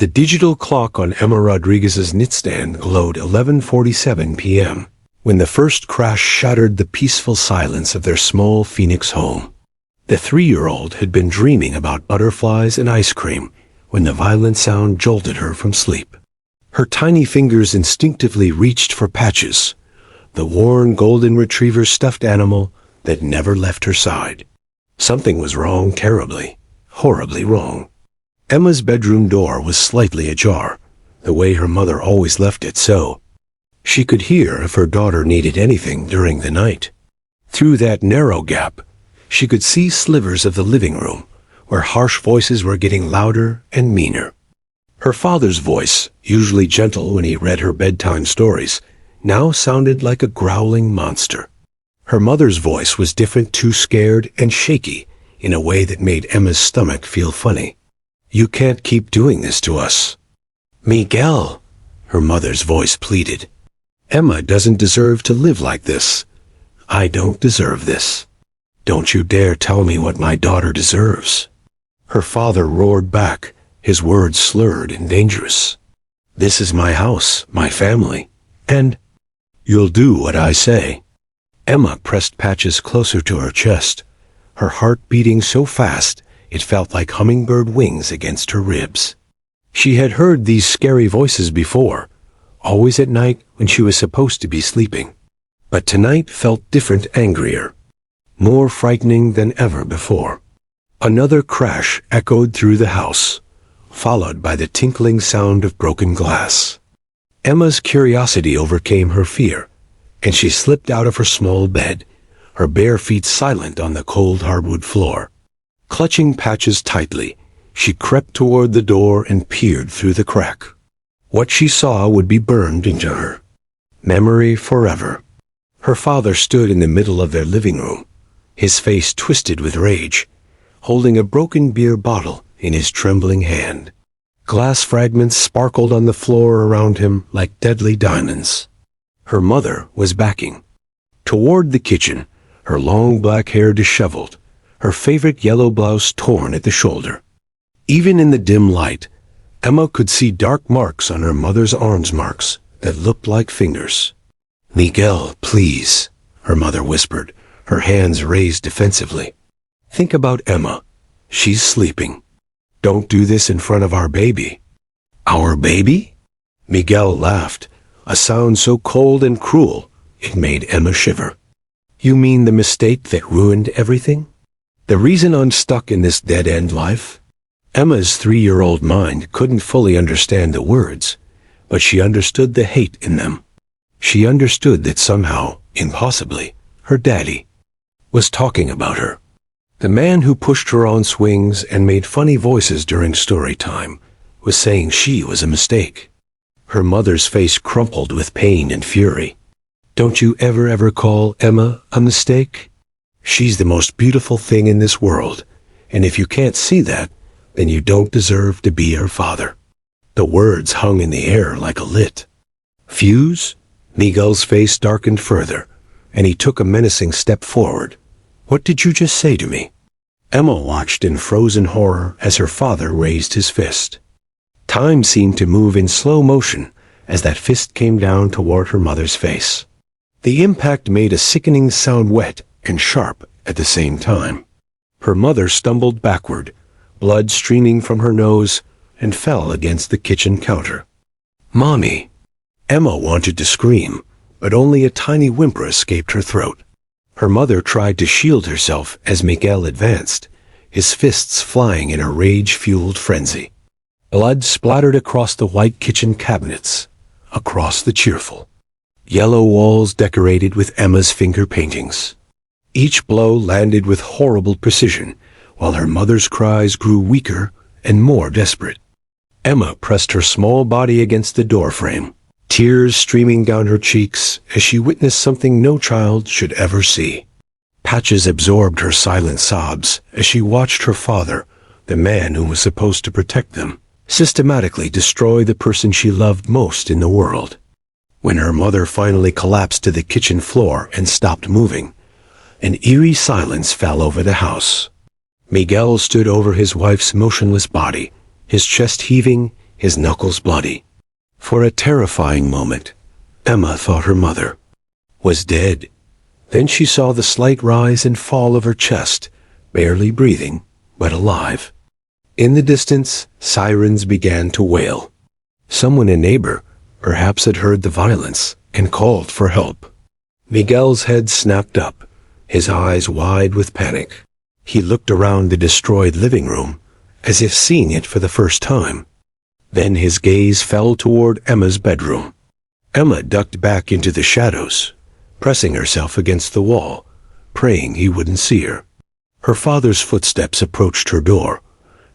The digital clock on Emma Rodriguez's nightstand glowed 11:47 p.m. when the first crash shattered the peaceful silence of their small Phoenix home. The 3-year-old had been dreaming about butterflies and ice cream when the violent sound jolted her from sleep. Her tiny fingers instinctively reached for Patches, the worn golden retriever stuffed animal that never left her side. Something was wrong, terribly, horribly wrong. Emma's bedroom door was slightly ajar, the way her mother always left it so. She could hear if her daughter needed anything during the night. Through that narrow gap, she could see slivers of the living room, where harsh voices were getting louder and meaner. Her father's voice, usually gentle when he read her bedtime stories, now sounded like a growling monster. Her mother's voice was different, too scared and shaky, in a way that made Emma's stomach feel funny. "You can't keep doing this to us." "Miguel," her mother's voice pleaded. "Emma doesn't deserve to live like this. I don't deserve this. Don't you dare tell me what my daughter deserves." Her father roared back, his words slurred and dangerous. "This is my house, my family, and you'll do what I say." Emma pressed Patches closer to her chest, her heart beating so fast it felt like hummingbird wings against her ribs. She had heard these scary voices before, always at night when she was supposed to be sleeping. But tonight felt different, angrier, more frightening than ever before. Another crash echoed through the house, followed by the tinkling sound of broken glass. Emma's curiosity overcame her fear, and she slipped out of her small bed, her bare feet silent on the cold hardwood floor. Clutching Patches tightly, she crept toward the door and peered through the crack. What she saw would be burned into her memory forever. Her father stood in the middle of their living room, his face twisted with rage, holding a broken beer bottle in his trembling hand. Glass fragments sparkled on the floor around him like deadly diamonds. Her mother was backing toward the kitchen, her long black hair disheveled, her favorite yellow blouse torn at the shoulder. Even in the dim light, Emma could see dark marks on her mother's arms, marks that looked like fingers. "Miguel, please," her mother whispered, her hands raised defensively. "Think about Emma. She's sleeping. Don't do this in front of our baby." "Our baby?" Miguel laughed, a sound so cold and cruel it made Emma shiver. "You mean the mistake that ruined everything? The reason I'm stuck in this dead-end life?" Emma's 3-year-old mind couldn't fully understand the words, but she understood the hate in them. She understood that somehow, impossibly, her daddy was talking about her. The man who pushed her on swings and made funny voices during story time was saying she was a mistake. Her mother's face crumpled with pain and fury. "Don't you ever call Emma a mistake? She's the most beautiful thing in this world, and if you can't see that, then you don't deserve to be her father." The words hung in the air like a lit fuse. Miguel's face darkened further, and he took a menacing step forward. "What did you just say to me?" Emma watched in frozen horror as her father raised his fist. Time seemed to move in slow motion as that fist came down toward her mother's face. The impact made a sickening sound, wet and sharp at the same time. Her mother stumbled backward, blood streaming from her nose, and fell against the kitchen counter. "Mommy!" Emma wanted to scream, but only a tiny whimper escaped her throat. Her mother tried to shield herself as Miguel advanced, his fists flying in a rage-fueled frenzy. Blood splattered across the white kitchen cabinets, across the cheerful yellow walls decorated with Emma's finger paintings. Each blow landed with horrible precision, while her mother's cries grew weaker and more desperate. Emma pressed her small body against the doorframe, tears streaming down her cheeks as she witnessed something no child should ever see. Patches absorbed her silent sobs as she watched her father, the man who was supposed to protect them, systematically destroy the person she loved most in the world. When her mother finally collapsed to the kitchen floor and stopped moving, an eerie silence fell over the house. Miguel stood over his wife's motionless body, his chest heaving, his knuckles bloody. For a terrifying moment, Emma thought her mother was dead. Then she saw the slight rise and fall of her chest, barely breathing, but alive. In the distance, sirens began to wail. Someone, a neighbor, perhaps had heard the violence and called for help. Miguel's head snapped up, his eyes wide with panic. He looked around the destroyed living room, as if seeing it for the first time. Then his gaze fell toward Emma's bedroom. Emma ducked back into the shadows, pressing herself against the wall, praying he wouldn't see her. Her father's footsteps approached her door,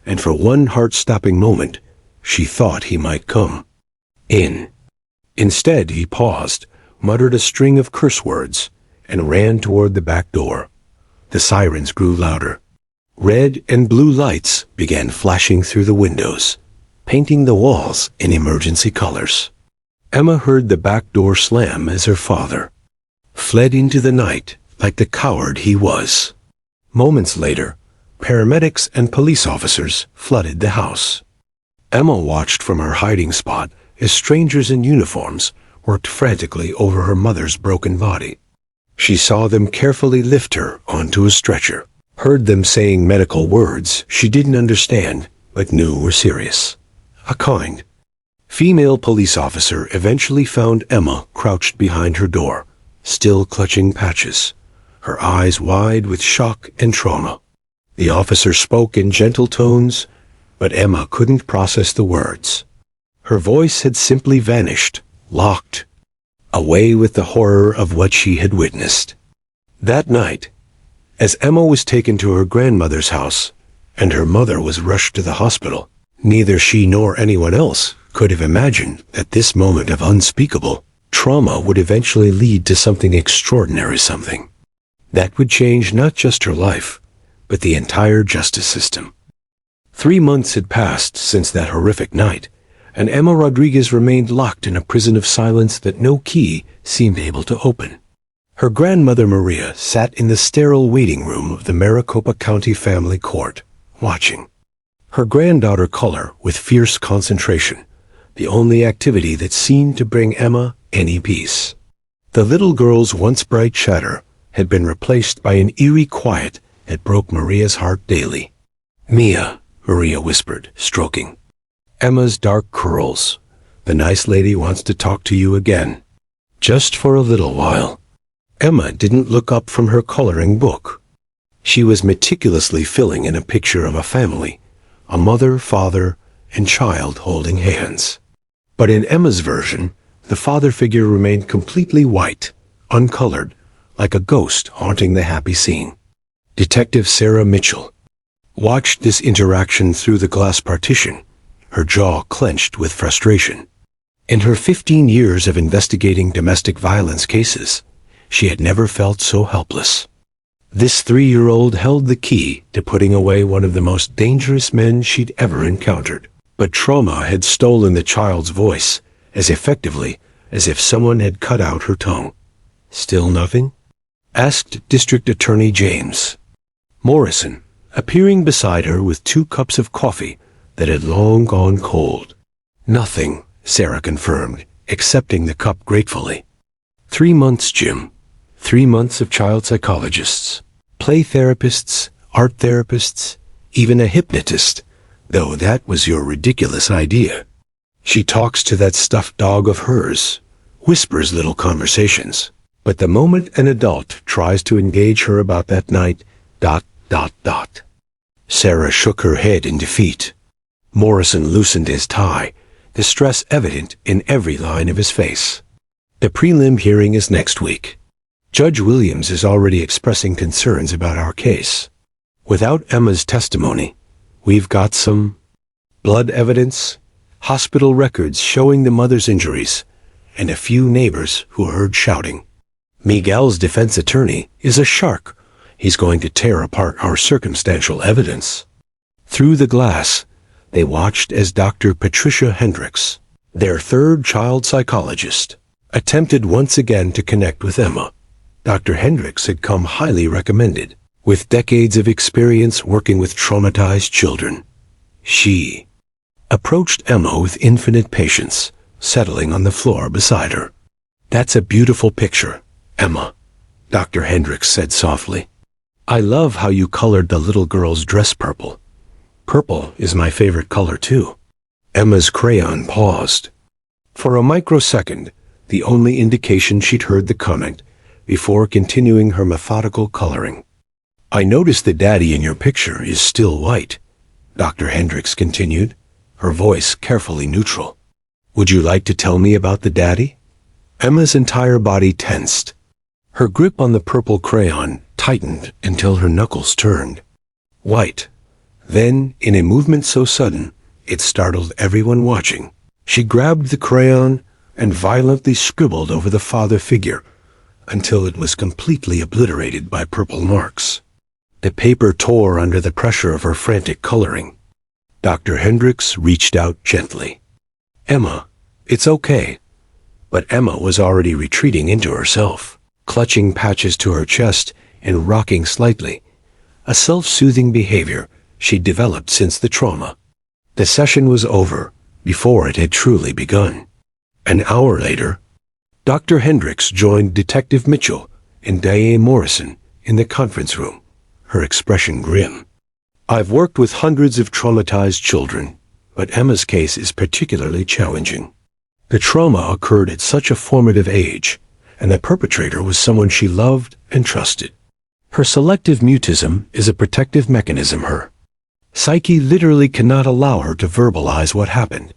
and for one heart-stopping moment, she thought he might come in. Instead, he paused, muttered a string of curse words, and ran toward the back door. The sirens grew louder. Red and blue lights began flashing through the windows, painting the walls in emergency colors. Emma heard the back door slam as her father fled into the night like the coward he was. Moments later, paramedics and police officers flooded the house. Emma watched from her hiding spot as strangers in uniforms worked frantically over her mother's broken body. She saw them carefully lift her onto a stretcher, heard them saying medical words she didn't understand but knew were serious. A kind female police officer eventually found Emma crouched behind her door, still clutching patches, her eyes wide with shock and trauma. The officer spoke in gentle tones, but Emma couldn't process the words. Her voice had simply vanished, locked away with the horror of what she had witnessed. That night, as Emma was taken to her grandmother's house and her mother was rushed to the hospital, neither she nor anyone else could have imagined that this moment of unspeakable trauma would eventually lead to something extraordinary, something that would change not just her life, but the entire justice system. 3 months had passed since that horrific night, and Emma Rodriguez remained locked in a prison of silence that no key seemed able to open. Her grandmother Maria sat in the sterile waiting room of the Maricopa County Family Court, watching her granddaughter color with fierce concentration, the only activity that seemed to bring Emma any peace. The little girl's once bright chatter had been replaced by an eerie quiet that broke Maria's heart daily. "Mia," Maria whispered, stroking Emma's dark curls, "the nice lady wants to talk to you again. Just for a little while." Emma didn't look up from her coloring book. She was meticulously filling in a picture of a family, a mother, father, and child holding hands. But in Emma's version, the father figure remained completely white, uncolored, like a ghost haunting the happy scene. Detective Sarah Mitchell watched this interaction through the glass partition, her jaw clenched with frustration. In her 15 years of investigating domestic violence cases, she had never felt so helpless. This 3-year-old held the key to putting away one of the most dangerous men she'd ever encountered. But trauma had stolen the child's voice as effectively as if someone had cut out her tongue. "Still nothing?" asked District Attorney James Morrison, appearing beside her with 2 cups of coffee that had long gone cold. "Nothing," Sarah confirmed, accepting the cup gratefully. 3 months, Jim. 3 months of child psychologists, play therapists, art therapists, even a hypnotist, though that was your ridiculous idea. She talks to that stuffed dog of hers, whispers little conversations. But the moment an adult tries to engage her about that night, ... Sarah shook her head in defeat. Morrison loosened his tie, distress evident in every line of his face. "The prelim hearing is next week. Judge Williams is already expressing concerns about our case. Without Emma's testimony, we've got some blood evidence, hospital records showing the mother's injuries, and a few neighbors who heard shouting. Miguel's defense attorney is a shark. He's going to tear apart our circumstantial evidence." Through the glass, they watched as Dr. Patricia Hendricks, their 3rd child psychologist, attempted once again to connect with Emma. Dr. Hendricks had come highly recommended, with decades of experience working with traumatized children. She approached Emma with infinite patience, settling on the floor beside her. "That's a beautiful picture, Emma," Dr. Hendricks said softly. "I love how you colored the little girl's dress purple. Purple is my favorite color too." Emma's crayon paused. For a microsecond, the only indication she'd heard the comment, before continuing her methodical coloring. "I noticed the daddy in your picture is still white," Dr. Hendricks continued, her voice carefully neutral. "Would you like to tell me about the daddy?" Emma's entire body tensed. Her grip on the purple crayon tightened until her knuckles turned white. Then, in a movement so sudden, it startled everyone watching, she grabbed the crayon and violently scribbled over the father figure until it was completely obliterated by purple marks. The paper tore under the pressure of her frantic coloring. Dr. Hendricks reached out gently. "Emma, it's okay." But Emma was already retreating into herself, clutching patches to her chest and rocking slightly, a self-soothing behavior she'd developed since the trauma. The session was over before it had truly begun. An hour later, Dr. Hendricks joined Detective Mitchell and Diane Morrison in the conference room, her expression grim. "I've worked with hundreds of traumatized children, but Emma's case is particularly challenging. The trauma occurred at such a formative age, and the perpetrator was someone she loved and trusted. Her selective mutism is a protective mechanism. Her psyche literally cannot allow her to verbalize what happened,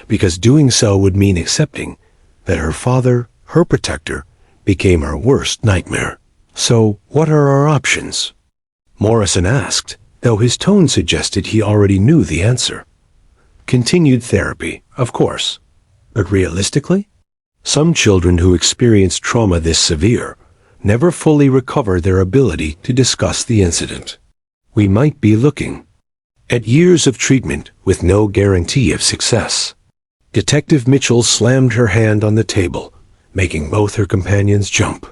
because doing so would mean accepting that her father, her protector, became her worst nightmare. So, what are our options?" Morrison asked, though his tone suggested he already knew the answer. "Continued therapy, of course. But realistically, some children who experience trauma this severe never fully recover their ability to discuss the incident. We might be looking at years of treatment with no guarantee of success." Detective Mitchell slammed her hand on the table, making both her companions jump.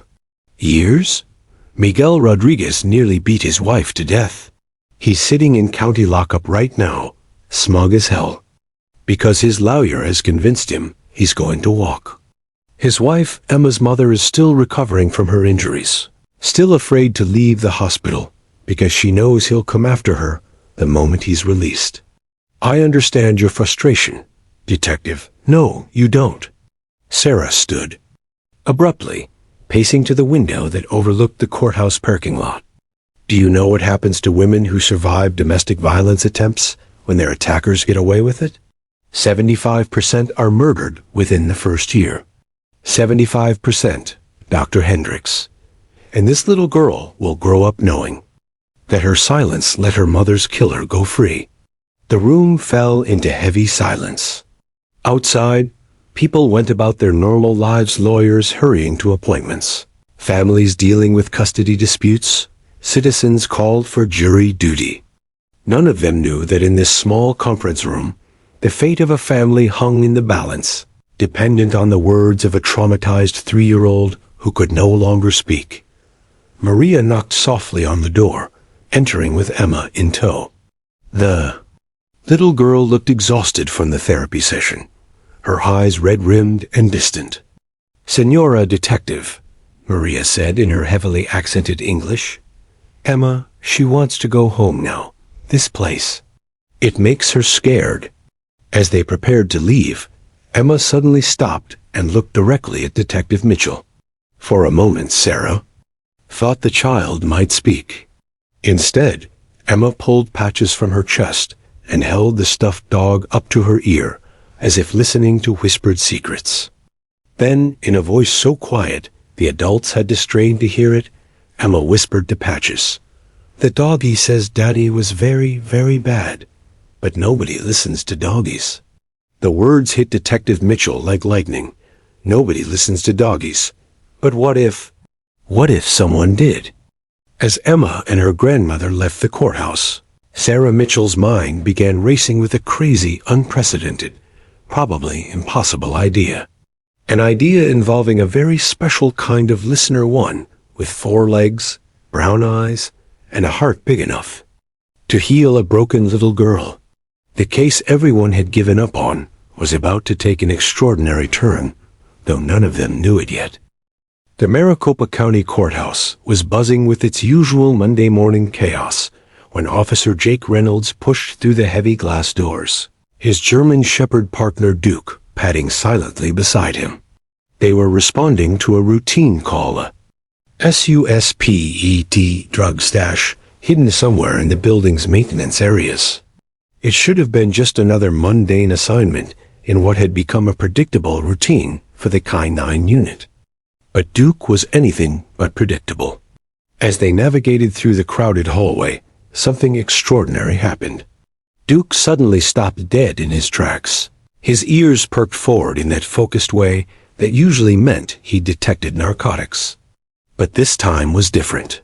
"Years? Miguel Rodriguez nearly beat his wife to death. He's sitting in county lockup right now, smug as hell, because his lawyer has convinced him he's going to walk. His wife, Emma's mother, is still recovering from her injuries, still afraid to leave the hospital because she knows he'll come after her the moment he's released. I understand your frustration, Detective." "No, you don't." Sarah stood abruptly, pacing to the window that overlooked the courthouse parking lot. "Do you know what happens to women who survive domestic violence attempts when their attackers get away with it? 75% are murdered within the first year. 75%, Dr. Hendricks. And this little girl will grow up knowing that her silence let her mother's killer go free." The room fell into heavy silence. Outside, people went about their normal lives, lawyers hurrying to appointments, families dealing with custody disputes, citizens called for jury duty. None of them knew that in this small conference room, the fate of a family hung in the balance, dependent on the words of a traumatized 3-year-old who could no longer speak. Maria knocked softly on the door, entering with Emma in tow. The little girl looked exhausted from the therapy session, her eyes red-rimmed and distant. "Senora Detective," Maria said in her heavily accented English. "Emma, she wants to go home now. This place, it makes her scared." As they prepared to leave, Emma suddenly stopped and looked directly at Detective Mitchell. For a moment, Sarah thought the child might speak. Instead, Emma pulled patches from her chest and held the stuffed dog up to her ear, as if listening to whispered secrets. Then, in a voice so quiet the adults had to strain to hear it, Emma whispered to Patches, "The doggy says Daddy was very, very bad, but nobody listens to doggies." The words hit Detective Mitchell like lightning. Nobody listens to doggies. But what if someone did? As Emma and her grandmother left the courthouse, Sarah Mitchell's mind began racing with a crazy, unprecedented, probably impossible idea. An idea involving a very special kind of listener, one with 4 legs, brown eyes, and a heart big enough to heal a broken little girl. The case everyone had given up on was about to take an extraordinary turn, though none of them knew it yet. The Maricopa County Courthouse was buzzing with its usual Monday morning chaos when Officer Jake Reynolds pushed through the heavy glass doors, his German Shepherd partner Duke padding silently beside him. They were responding to a routine call, a SUSPET drug stash hidden somewhere in the building's maintenance areas. It should have been just another mundane assignment in what had become a predictable routine for the K-9 unit. But Duke was anything but predictable. As they navigated through the crowded hallway, something extraordinary happened. Duke suddenly stopped dead in his tracks. His ears perked forward in that focused way that usually meant he detected narcotics. But this time was different.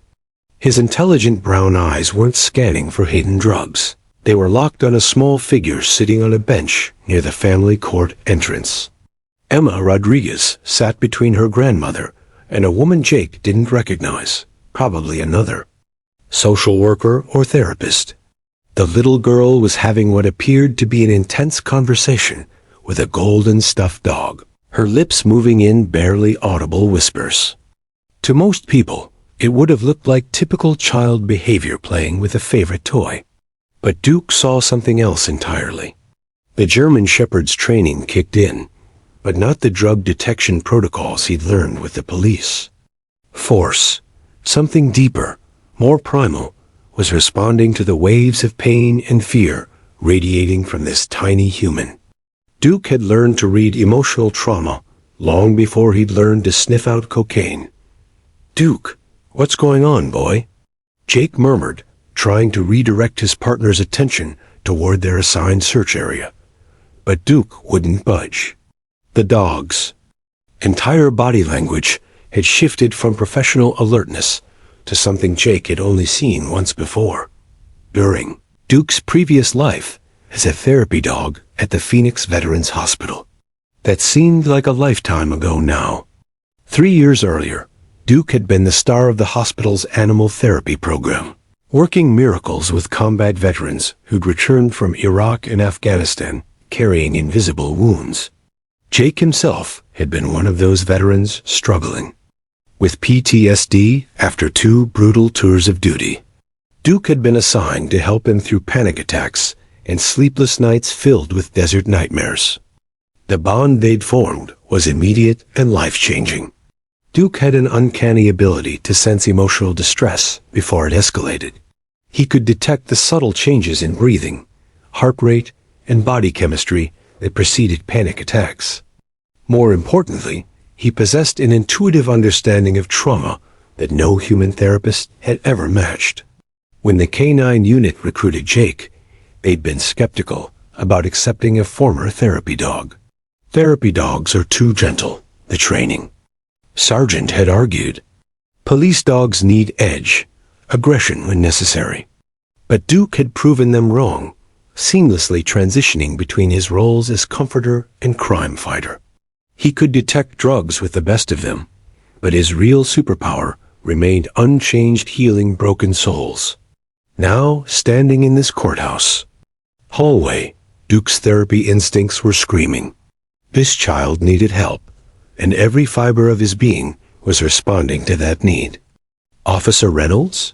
His intelligent brown eyes weren't scanning for hidden drugs. They were locked on a small figure sitting on a bench near the family court entrance. Emma Rodriguez sat between her grandmother and a woman Jake didn't recognize, probably another social worker or therapist. The little girl was having what appeared to be an intense conversation with a golden stuffed dog, her lips moving in barely audible whispers. To most people, it would have looked like typical child behavior playing with a favorite toy. But Duke saw something else entirely. The German Shepherd's training kicked in, but not the drug detection protocols he'd learned with the police. Force, something deeper, more primal, was responding to the waves of pain and fear radiating from this tiny human. Duke had learned to read emotional trauma long before he'd learned to sniff out cocaine. "Duke, what's going on, boy?" Jake murmured, trying to redirect his partner's attention toward their assigned search area. But Duke wouldn't budge. The dog's entire body language had shifted from professional alertness to something Jake had only seen once before, during Duke's previous life as a therapy dog at the Phoenix Veterans Hospital. That seemed like a lifetime ago now. 3 years earlier, Duke had been the star of the hospital's animal therapy program, working miracles with combat veterans who'd returned from Iraq and Afghanistan carrying invisible wounds. Jake himself had been one of those veterans struggling with PTSD after 2 brutal tours of duty. Duke had been assigned to help him through panic attacks and sleepless nights filled with desert nightmares. The bond they'd formed was immediate and life-changing. Duke had an uncanny ability to sense emotional distress before it escalated. He could detect the subtle changes in breathing, heart rate, and body chemistry that preceded panic attacks. More importantly, he possessed an intuitive understanding of trauma that no human therapist had ever matched. When the K-9 unit recruited Jake, they'd been skeptical about accepting a former therapy dog. Therapy dogs are too gentle, the training sergeant had argued. Police dogs need edge, aggression when necessary. But Duke had proven them wrong, seamlessly transitioning between his roles as comforter and crime fighter. He could detect drugs with the best of them, but his real superpower remained unchanged healing broken souls. Now, standing in this courthouse hallway, Duke's therapy instincts were screaming. This child needed help, and every fiber of his being was responding to that need. "Officer Reynolds?"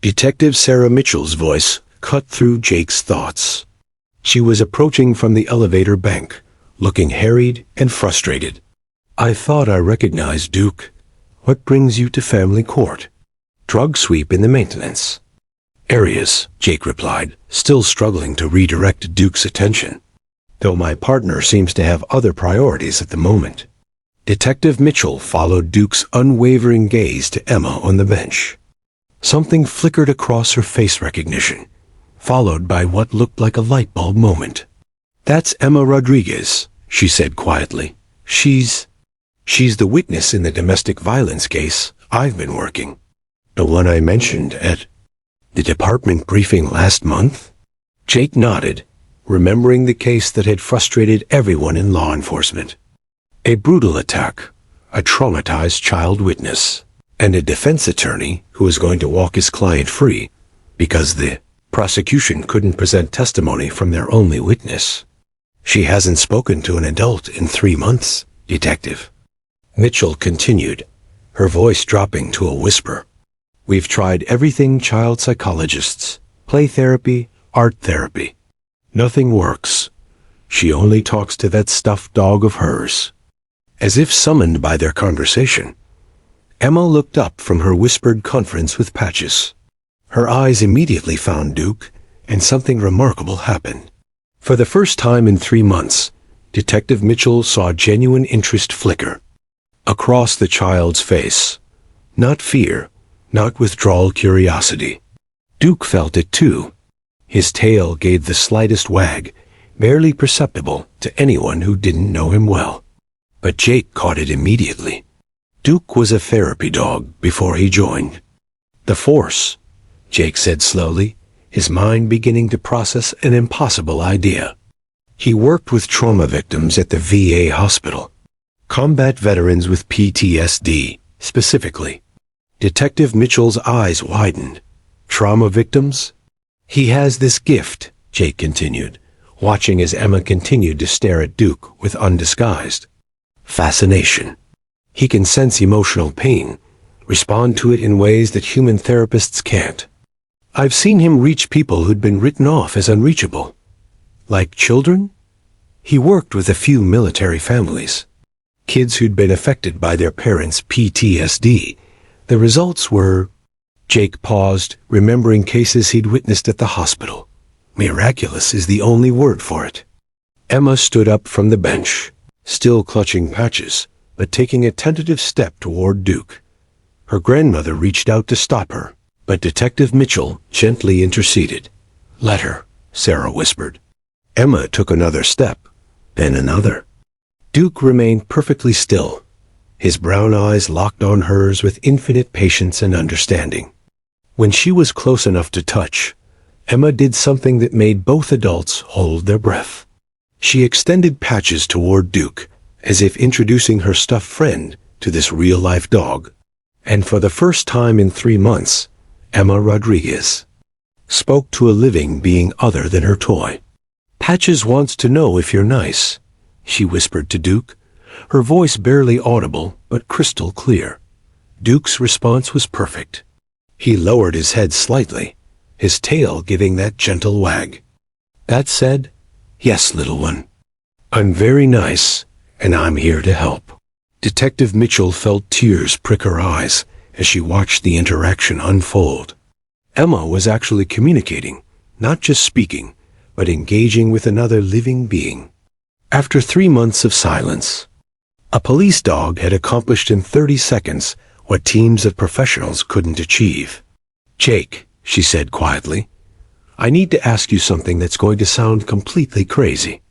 Detective Sarah Mitchell's voice cut through Jake's thoughts. She was approaching from the elevator bank, looking harried and frustrated. "I thought I recognized Duke. What brings you to family court?" "Drug sweep in the maintenance areas," Jake replied, still struggling to redirect Duke's attention. "Though my partner seems to have other priorities at the moment." Detective Mitchell followed Duke's unwavering gaze to Emma on the bench. Something flickered across her face recognition, followed by what looked like a light bulb moment. "That's Emma Rodriguez," she said quietly. She's the witness in the domestic violence case I've been working. The one I mentioned at the department briefing last month?" Jake nodded, remembering the case that had frustrated everyone in law enforcement. A brutal attack, a traumatized child witness, and a defense attorney who was going to walk his client free because the Prosecution couldn't present testimony from their only witness. She hasn't spoken to an adult in 3 months, Detective Mitchell continued, her voice dropping to a whisper. We've tried everything child psychologists, play therapy, art therapy. Nothing works. She only talks to that stuffed dog of hers. As if summoned by their conversation, Emma looked up from her whispered conference with Patches. Her eyes immediately found Duke, and something remarkable happened. For the first time in 3 months, Detective Mitchell saw genuine interest flicker across the child's face. Not fear, not withdrawal curiosity. Duke felt it too. His tail gave the slightest wag, barely perceptible to anyone who didn't know him well. But Jake caught it immediately. Duke was a therapy dog before he joined the force, Jake said slowly, his mind beginning to process an impossible idea. He worked with trauma victims at the VA hospital. Combat veterans with PTSD, specifically. Detective Mitchell's eyes widened. Trauma victims? He has this gift, Jake continued, watching as Emma continued to stare at Duke with undisguised fascination. He can sense emotional pain, respond to it in ways that human therapists can't. I've seen him reach people who'd been written off as unreachable. Like children? He worked with a few military families. Kids who'd been affected by their parents' PTSD. The results were... Jake paused, remembering cases he'd witnessed at the hospital. Miraculous is the only word for it. Emma stood up from the bench, still clutching Patches, but taking a tentative step toward Duke. Her grandmother reached out to stop her, but Detective Mitchell gently interceded. Let her, Sarah whispered. Emma took another step, then another. Duke remained perfectly still, his brown eyes locked on hers with infinite patience and understanding. When she was close enough to touch, Emma did something that made both adults hold their breath. She extended Patches toward Duke, as if introducing her stuffed friend to this real-life dog. And for the first time in 3 months, Emma Rodriguez spoke to a living being other than her toy. Patches wants to know if you're nice, she whispered to Duke, her voice barely audible but crystal clear. Duke's response was perfect. He lowered his head slightly, his tail giving that gentle wag. That said, yes, little one. I'm very nice, and I'm here to help. Detective Mitchell felt tears prick her eyes as she watched the interaction unfold. Emma was actually communicating, not just speaking, but engaging with another living being. After 3 months of silence, a police dog had accomplished in 30 seconds what teams of professionals couldn't achieve. Jake, she said quietly, I need to ask you something that's going to sound completely crazy.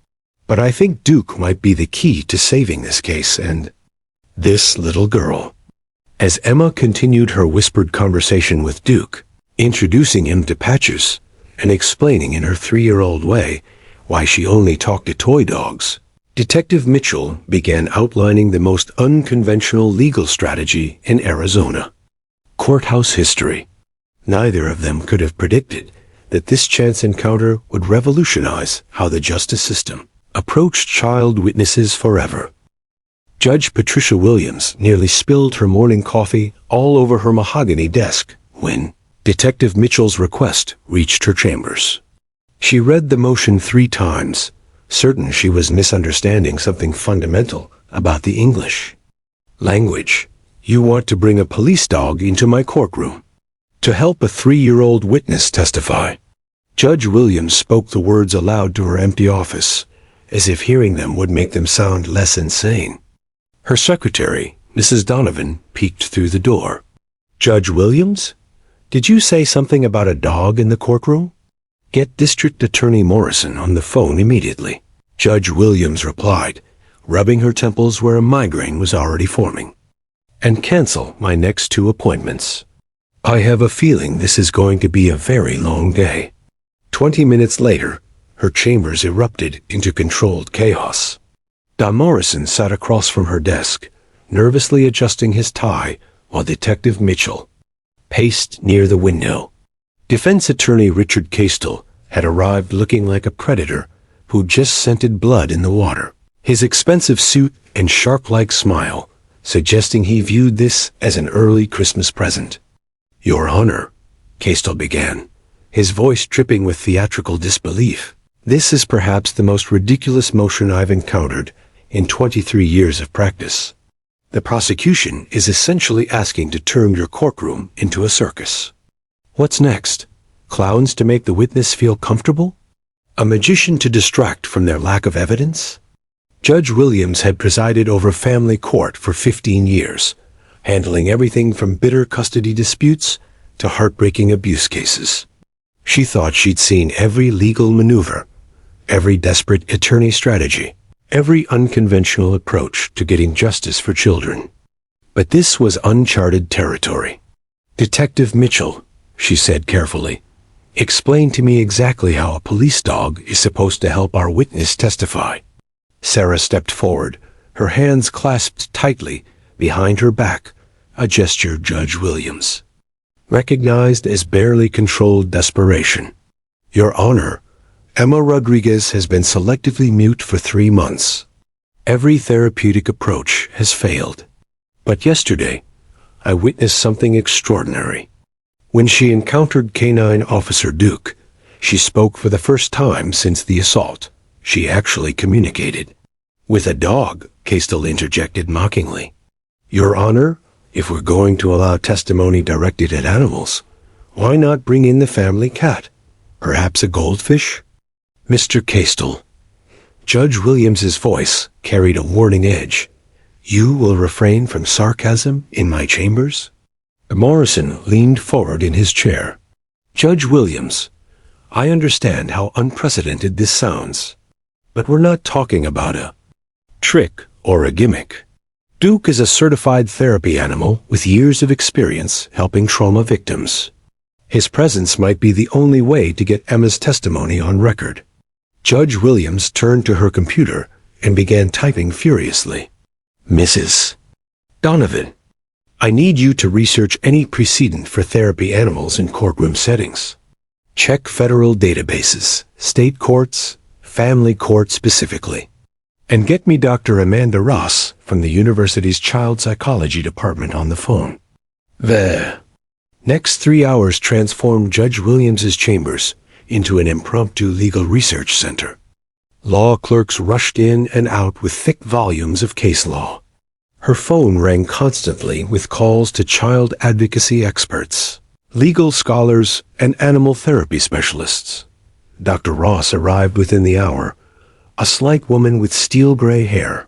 But I think Duke might be the key to saving this case and this little girl. As Emma continued her whispered conversation with Duke, introducing him to Patches and explaining in her 3-year-old way why she only talked to toy dogs, Detective Mitchell began outlining the most unconventional legal strategy in Arizona. Courthouse history. Neither of them could have predicted that this chance encounter would revolutionize how the justice system approached child witnesses forever. Judge Patricia Williams nearly spilled her morning coffee all over her mahogany desk when Detective Mitchell's request reached her chambers. She read the motion 3 times, certain she was misunderstanding something fundamental about the English language. You want to bring a police dog into my courtroom to help a 3-year-old witness testify. Judge Williams spoke the words aloud to her empty office, as if hearing them would make them sound less insane. Her secretary, Mrs. Donovan, peeked through the door. Judge Williams? Did you say something about a dog in the courtroom? Get District Attorney Morrison on the phone immediately, Judge Williams replied, rubbing her temples where a migraine was already forming. And cancel my next 2 appointments. I have a feeling this is going to be a very long day. 20 minutes later, her chambers erupted into controlled chaos. Don Morrison sat across from her desk, nervously adjusting his tie while Detective Mitchell paced near the window. Defense attorney Richard Castel had arrived looking like a predator who just scented blood in the water. His expensive suit and shark-like smile suggesting he viewed this as an early Christmas present. "Your Honor," Castel began, his voice dripping with theatrical disbelief. "This is perhaps the most ridiculous motion I've encountered in 23 years of practice. The prosecution is essentially asking to turn your courtroom into a circus. What's next? Clowns to make the witness feel comfortable? A magician to distract from their lack of evidence?" Judge Williams had presided over family court for 15 years, handling everything from bitter custody disputes to heartbreaking abuse cases. She thought she'd seen every legal maneuver, every desperate attorney strategy, every unconventional approach to getting justice for children. But this was uncharted territory. "Detective Mitchell," she said carefully, "explain to me exactly how a police dog is supposed to help our witness testify." Sarah stepped forward, her hands clasped tightly behind her back, a gesture Judge Williams recognized as barely controlled desperation. "Your Honor, Emma Rodriguez has been selectively mute for 3 months. Every therapeutic approach has failed. But yesterday, I witnessed something extraordinary. When she encountered Canine Officer Duke, she spoke for the first time since the assault. She actually communicated." "With a dog," Castel interjected mockingly. "Your Honor, if we're going to allow testimony directed at animals, why not bring in the family cat? Perhaps a goldfish?" "Mr. Castel," Judge Williams's voice carried a warning edge, "you will refrain from sarcasm in my chambers?" Morrison leaned forward in his chair. "Judge Williams, I understand how unprecedented this sounds, but we're not talking about a trick or a gimmick. Duke is a certified therapy animal with years of experience helping trauma victims. His presence might be the only way to get Emma's testimony on record." Judge Williams turned to her computer and began typing furiously. "Mrs. Donovan, I need you to research any precedent for therapy animals in courtroom settings. Check federal databases, state courts, family court specifically. And get me Dr. Amanda Ross from the university's child psychology department on the phone." The next 3 hours transformed Judge Williams's chambers into an impromptu legal research center. Law clerks rushed in and out with thick volumes of case law. Her phone rang constantly with calls to child advocacy experts, legal scholars, and animal therapy specialists. Dr. Ross arrived within the hour, a slight woman with steel-gray hair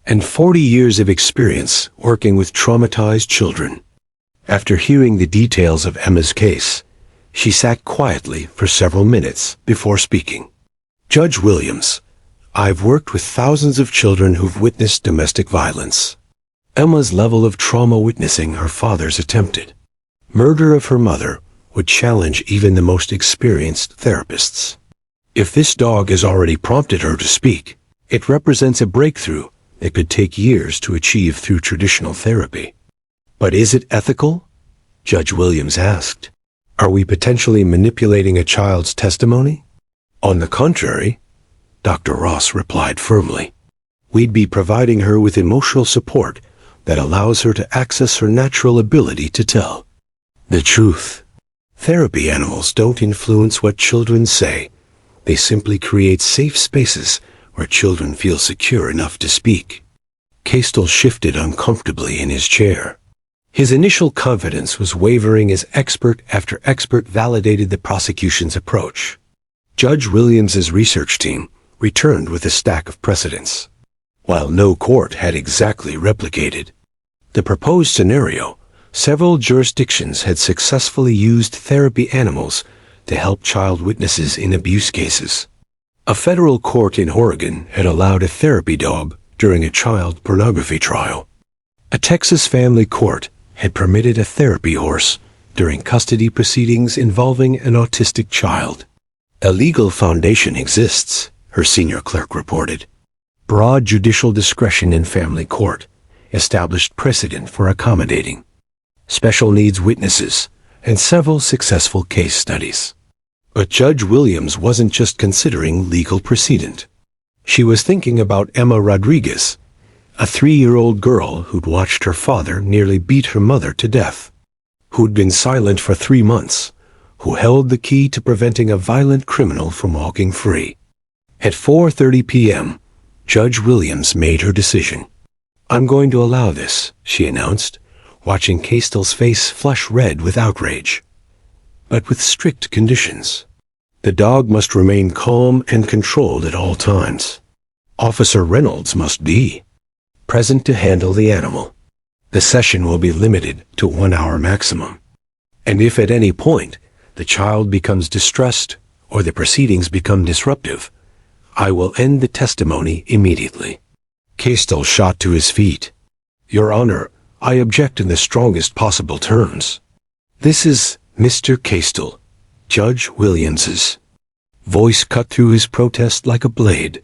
and 40 years of experience working with traumatized children. After hearing the details of Emma's case, she sat quietly for several minutes before speaking. "Judge Williams, I've worked with thousands of children who've witnessed domestic violence. Emma's level of trauma witnessing her father's attempted murder of her mother would challenge even the most experienced therapists. If this dog has already prompted her to speak, it represents a breakthrough that could take years to achieve through traditional therapy." "But is it ethical?" Judge Williams asked. "Are we potentially manipulating a child's testimony?" "On the contrary," Dr. Ross replied firmly. "We'd be providing her with emotional support that allows her to access her natural ability to tell the truth. Therapy animals don't influence what children say. They simply create safe spaces where children feel secure enough to speak." Castel shifted uncomfortably in his chair. His initial confidence was wavering as expert after expert validated the prosecution's approach. Judge Williams's research team returned with a stack of precedents, while no court had exactly replicated the proposed scenario. Several jurisdictions had successfully used therapy animals to help child witnesses in abuse cases. A federal court in Oregon had allowed a therapy dog during a child pornography trial. A Texas family court had permitted a therapy horse during custody proceedings involving an autistic child. "A legal foundation exists," her senior clerk reported. "Broad judicial discretion in family court established precedent for accommodating special needs witnesses and several successful case studies. But Judge Williams wasn't just considering legal precedent. She was thinking about Emma Rodriguez, a 3-year-old girl who'd watched her father nearly beat her mother to death, who'd been silent for 3 months, who held the key to preventing a violent criminal from walking free. At 4:30 p.m., Judge Williams made her decision. "I'm going to allow this," she announced, watching Castel's face flush red with outrage. "But with strict conditions. The dog must remain calm and controlled at all times. Officer Reynolds must be present to handle the animal. The session will be limited to 1 hour maximum. And if at any point the child becomes distressed or the proceedings become disruptive, I will end the testimony immediately." Castel shot to his feet. "Your Honor, I object in the strongest possible terms. This is Mr. Castel, Judge Williams's." Voice cut through his protest like a blade.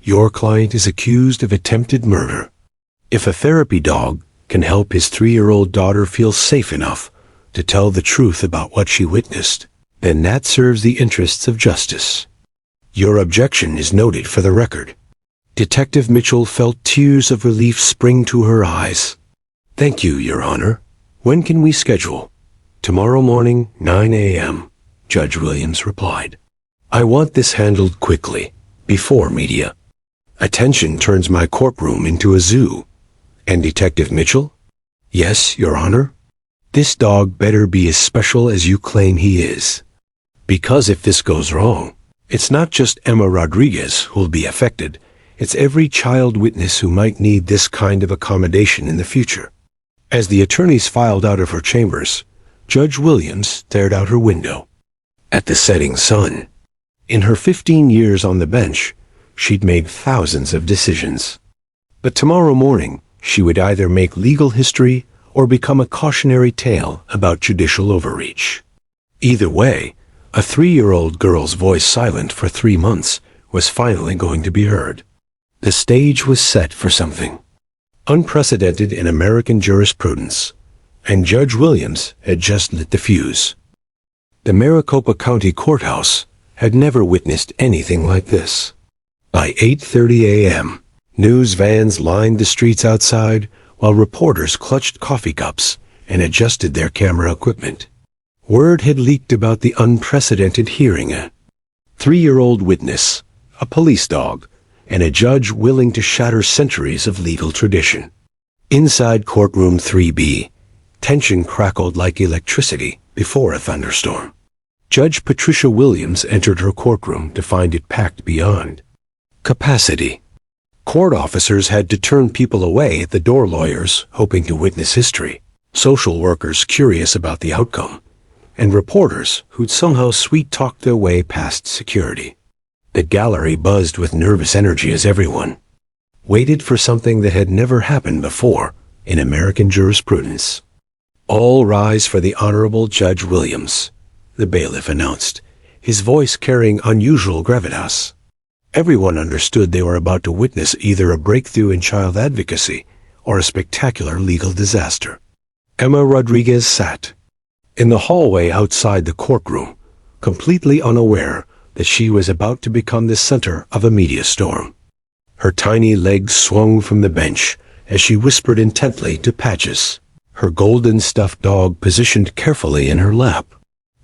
"Your client is accused of attempted murder. If a therapy dog can help his 3-year-old daughter feel safe enough to tell the truth about what she witnessed, then that serves the interests of justice. Your objection is noted for the record." Detective Mitchell felt tears of relief spring to her eyes. "Thank you, Your Honor. When can we schedule?" "Tomorrow morning, 9 a.m., Judge Williams replied. "I want this handled quickly, before media. Attention turns my courtroom into a zoo." "And Detective Mitchell?" "Yes, Your Honor. This dog better be as special as you claim he is. Because if this goes wrong, it's not just Emma Rodriguez who'll be affected. It's every child witness who might need this kind of accommodation in the future." As the attorneys filed out of her chambers, Judge Williams stared out her window at the setting sun. In her 15 years on the bench, she'd made thousands of decisions. But tomorrow morning, she would either make legal history or become a cautionary tale about judicial overreach. Either way, a 3-year-old girl's voice silent for 3 months was finally going to be heard. The stage was set for something unprecedented in American jurisprudence, and Judge Williams had just lit the fuse. The Maricopa County Courthouse had never witnessed anything like this. By 8:30 a.m., news vans lined the streets outside while reporters clutched coffee cups and adjusted their camera equipment. Word had leaked about the unprecedented hearing. A 3-year-old witness, a police dog, and a judge willing to shatter centuries of legal tradition. Inside courtroom 3B, tension crackled like electricity before a thunderstorm. Judge Patricia Williams entered her courtroom to find it packed beyond capacity. Court officers had to turn people away at the door, lawyers hoping to witness history, social workers curious about the outcome, and reporters who'd somehow sweet-talked their way past security. The gallery buzzed with nervous energy as everyone waited for something that had never happened before in American jurisprudence. "All rise for the Honorable Judge Williams," the bailiff announced, his voice carrying unusual gravitas. Everyone understood they were about to witness either a breakthrough in child advocacy or a spectacular legal disaster. Emma Rodriguez sat in the hallway outside the courtroom, completely unaware that she was about to become the center of a media storm. Her tiny legs swung from the bench as she whispered intently to Patches, her golden stuffed dog positioned carefully in her lap.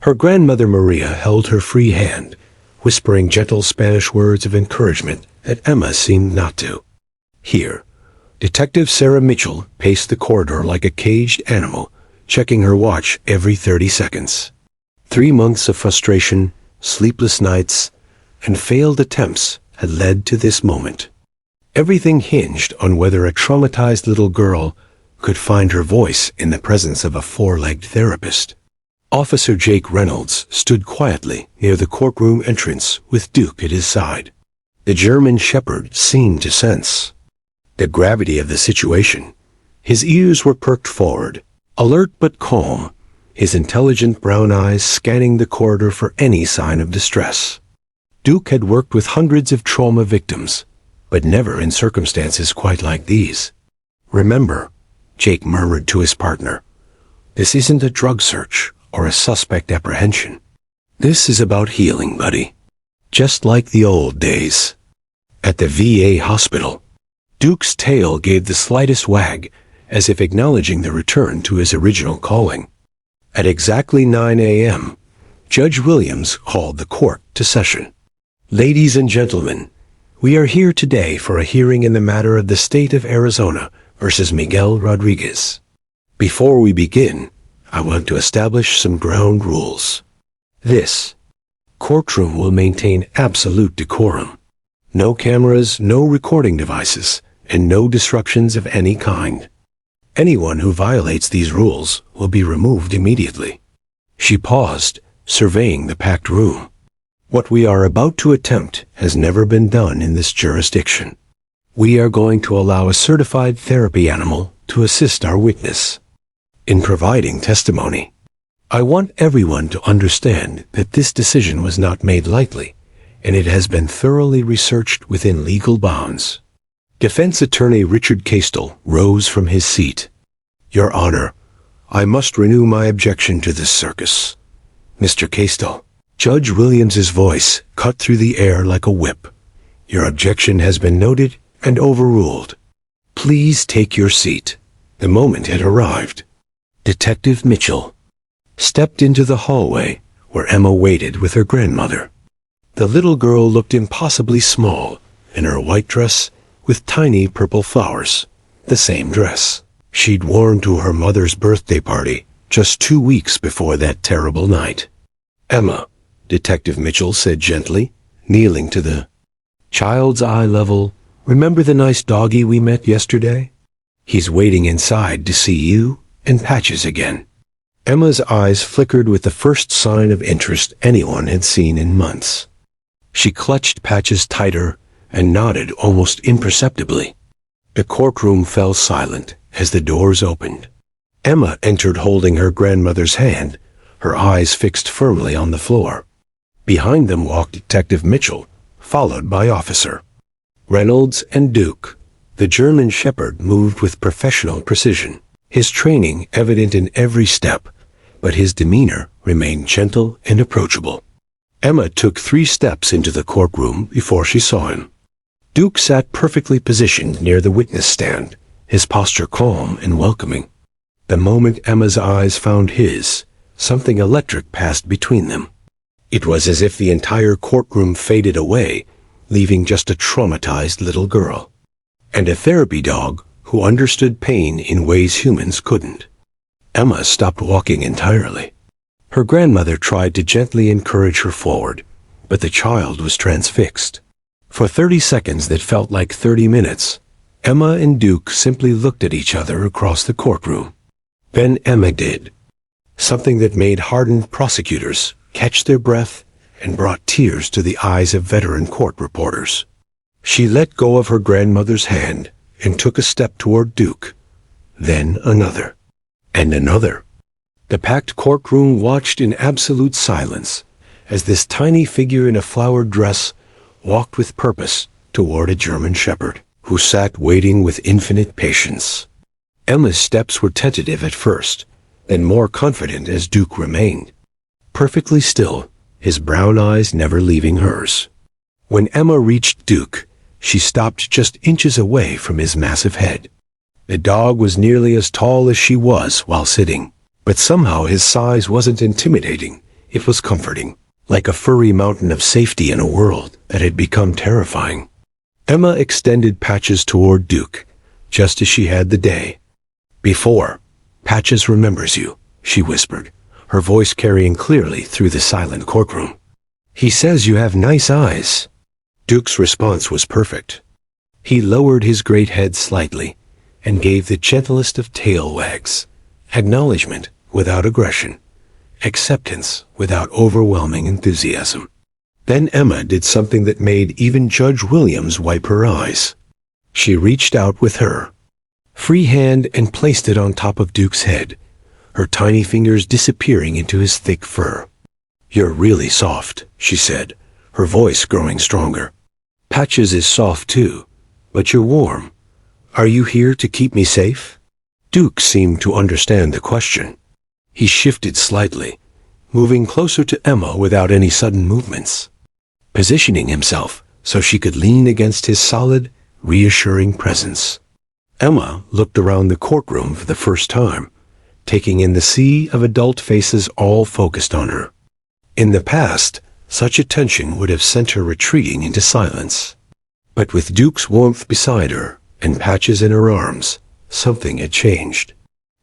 Her grandmother Maria held her free hand, whispering gentle Spanish words of encouragement that Emma seemed not to hear. Detective Sarah Mitchell paced the corridor like a caged animal, checking her watch every 30 seconds. 3 months of frustration, sleepless nights, and failed attempts had led to this moment. Everything hinged on whether a traumatized little girl could find her voice in the presence of a 4-legged therapist. Officer Jake Reynolds stood quietly near the courtroom entrance with Duke at his side. The German shepherd seemed to sense the gravity of the situation. His ears were perked forward, alert but calm, his intelligent brown eyes scanning the corridor for any sign of distress. Duke had worked with hundreds of trauma victims, but never in circumstances quite like these. "Remember," Jake murmured to his partner, "this isn't a drug search or a suspect apprehension. This is about healing, buddy. Just like the old days. At the VA hospital, Duke's tail gave the slightest wag, as if acknowledging the return to his original calling. At exactly 9 a.m., Judge Williams called the court to session. Ladies and gentlemen, we are here today for a hearing in the matter of the state of Arizona versus Miguel Rodriguez. Before we begin, I want to establish some ground rules. This courtroom will maintain absolute decorum. No cameras, no recording devices, and no disruptions of any kind. Anyone who violates these rules will be removed immediately. She paused, surveying the packed room. What we are about to attempt has never been done in this jurisdiction. We are going to allow a certified therapy animal to assist our witness in providing testimony. I want everyone to understand that this decision was not made lightly, and it has been thoroughly researched within legal bounds. Defense attorney Richard Castel rose from his seat. Your Honor, I must renew my objection to this circus. Mr. Castel, Judge Williams's voice cut through the air like a whip. Your objection has been noted and overruled. Please take your seat. The moment had arrived. Detective Mitchell stepped into the hallway where Emma waited with her grandmother. The little girl looked impossibly small in her white dress with tiny purple flowers, the same dress she'd worn to her mother's birthday party just 2 weeks before that terrible night. Emma, Detective Mitchell said gently, kneeling to the child's eye level. Remember the nice doggy we met yesterday? He's waiting inside to see you and Patches again. Emma's eyes flickered with the first sign of interest anyone had seen in months. She clutched Patches tighter and nodded almost imperceptibly. The courtroom fell silent as the doors opened. Emma entered holding her grandmother's hand, her eyes fixed firmly on the floor. Behind them walked Detective Mitchell, followed by Officer Reynolds and Duke. The German Shepherd moved with professional precision, his training evident in every step, but his demeanor remained gentle and approachable. Emma took 3 steps into the courtroom before she saw him. Duke sat perfectly positioned near the witness stand, his posture calm and welcoming. The moment Emma's eyes found his, something electric passed between them. It was as if the entire courtroom faded away, leaving just a traumatized little girl. And a therapy dog who understood pain in ways humans couldn't. Emma stopped walking entirely. Her grandmother tried to gently encourage her forward, but the child was transfixed. For 30 seconds that felt like 30 minutes, Emma and Duke simply looked at each other across the courtroom. Then Emma did something that made hardened prosecutors catch their breath and brought tears to the eyes of veteran court reporters. She let go of her grandmother's hand and took a step toward Duke, then another, and another. The packed courtroom watched in absolute silence as this tiny figure in a flowered dress walked with purpose toward a German Shepherd, who sat waiting with infinite patience. Emma's steps were tentative at first, then more confident as Duke remained, perfectly still, his brown eyes never leaving hers. When Emma reached Duke, she stopped just inches away from his massive head. The dog was nearly as tall as she was while sitting, but somehow his size wasn't intimidating, it was comforting, like a furry mountain of safety in a world that had become terrifying. Emma extended Patches toward Duke, just as she had the day before. Patches remembers you, she whispered, her voice carrying clearly through the silent courtroom. He says you have nice eyes. Duke's response was perfect. He lowered his great head slightly and gave the gentlest of tail wags, acknowledgement without aggression, acceptance without overwhelming enthusiasm. Then Emma did something that made even Judge Williams wipe her eyes. She reached out with her free hand and placed it on top of Duke's head, her tiny fingers disappearing into his thick fur. You're really soft, she said, her voice growing stronger. Patches is soft too, but you're warm. Are you here to keep me safe? Duke seemed to understand the question. He shifted slightly, moving closer to Emma without any sudden movements, positioning himself so she could lean against his solid, reassuring presence. Emma looked around the courtroom for the first time, taking in the sea of adult faces all focused on her. In the past, such attention would have sent her retreating into silence. But with Duke's warmth beside her and Patches in her arms, something had changed.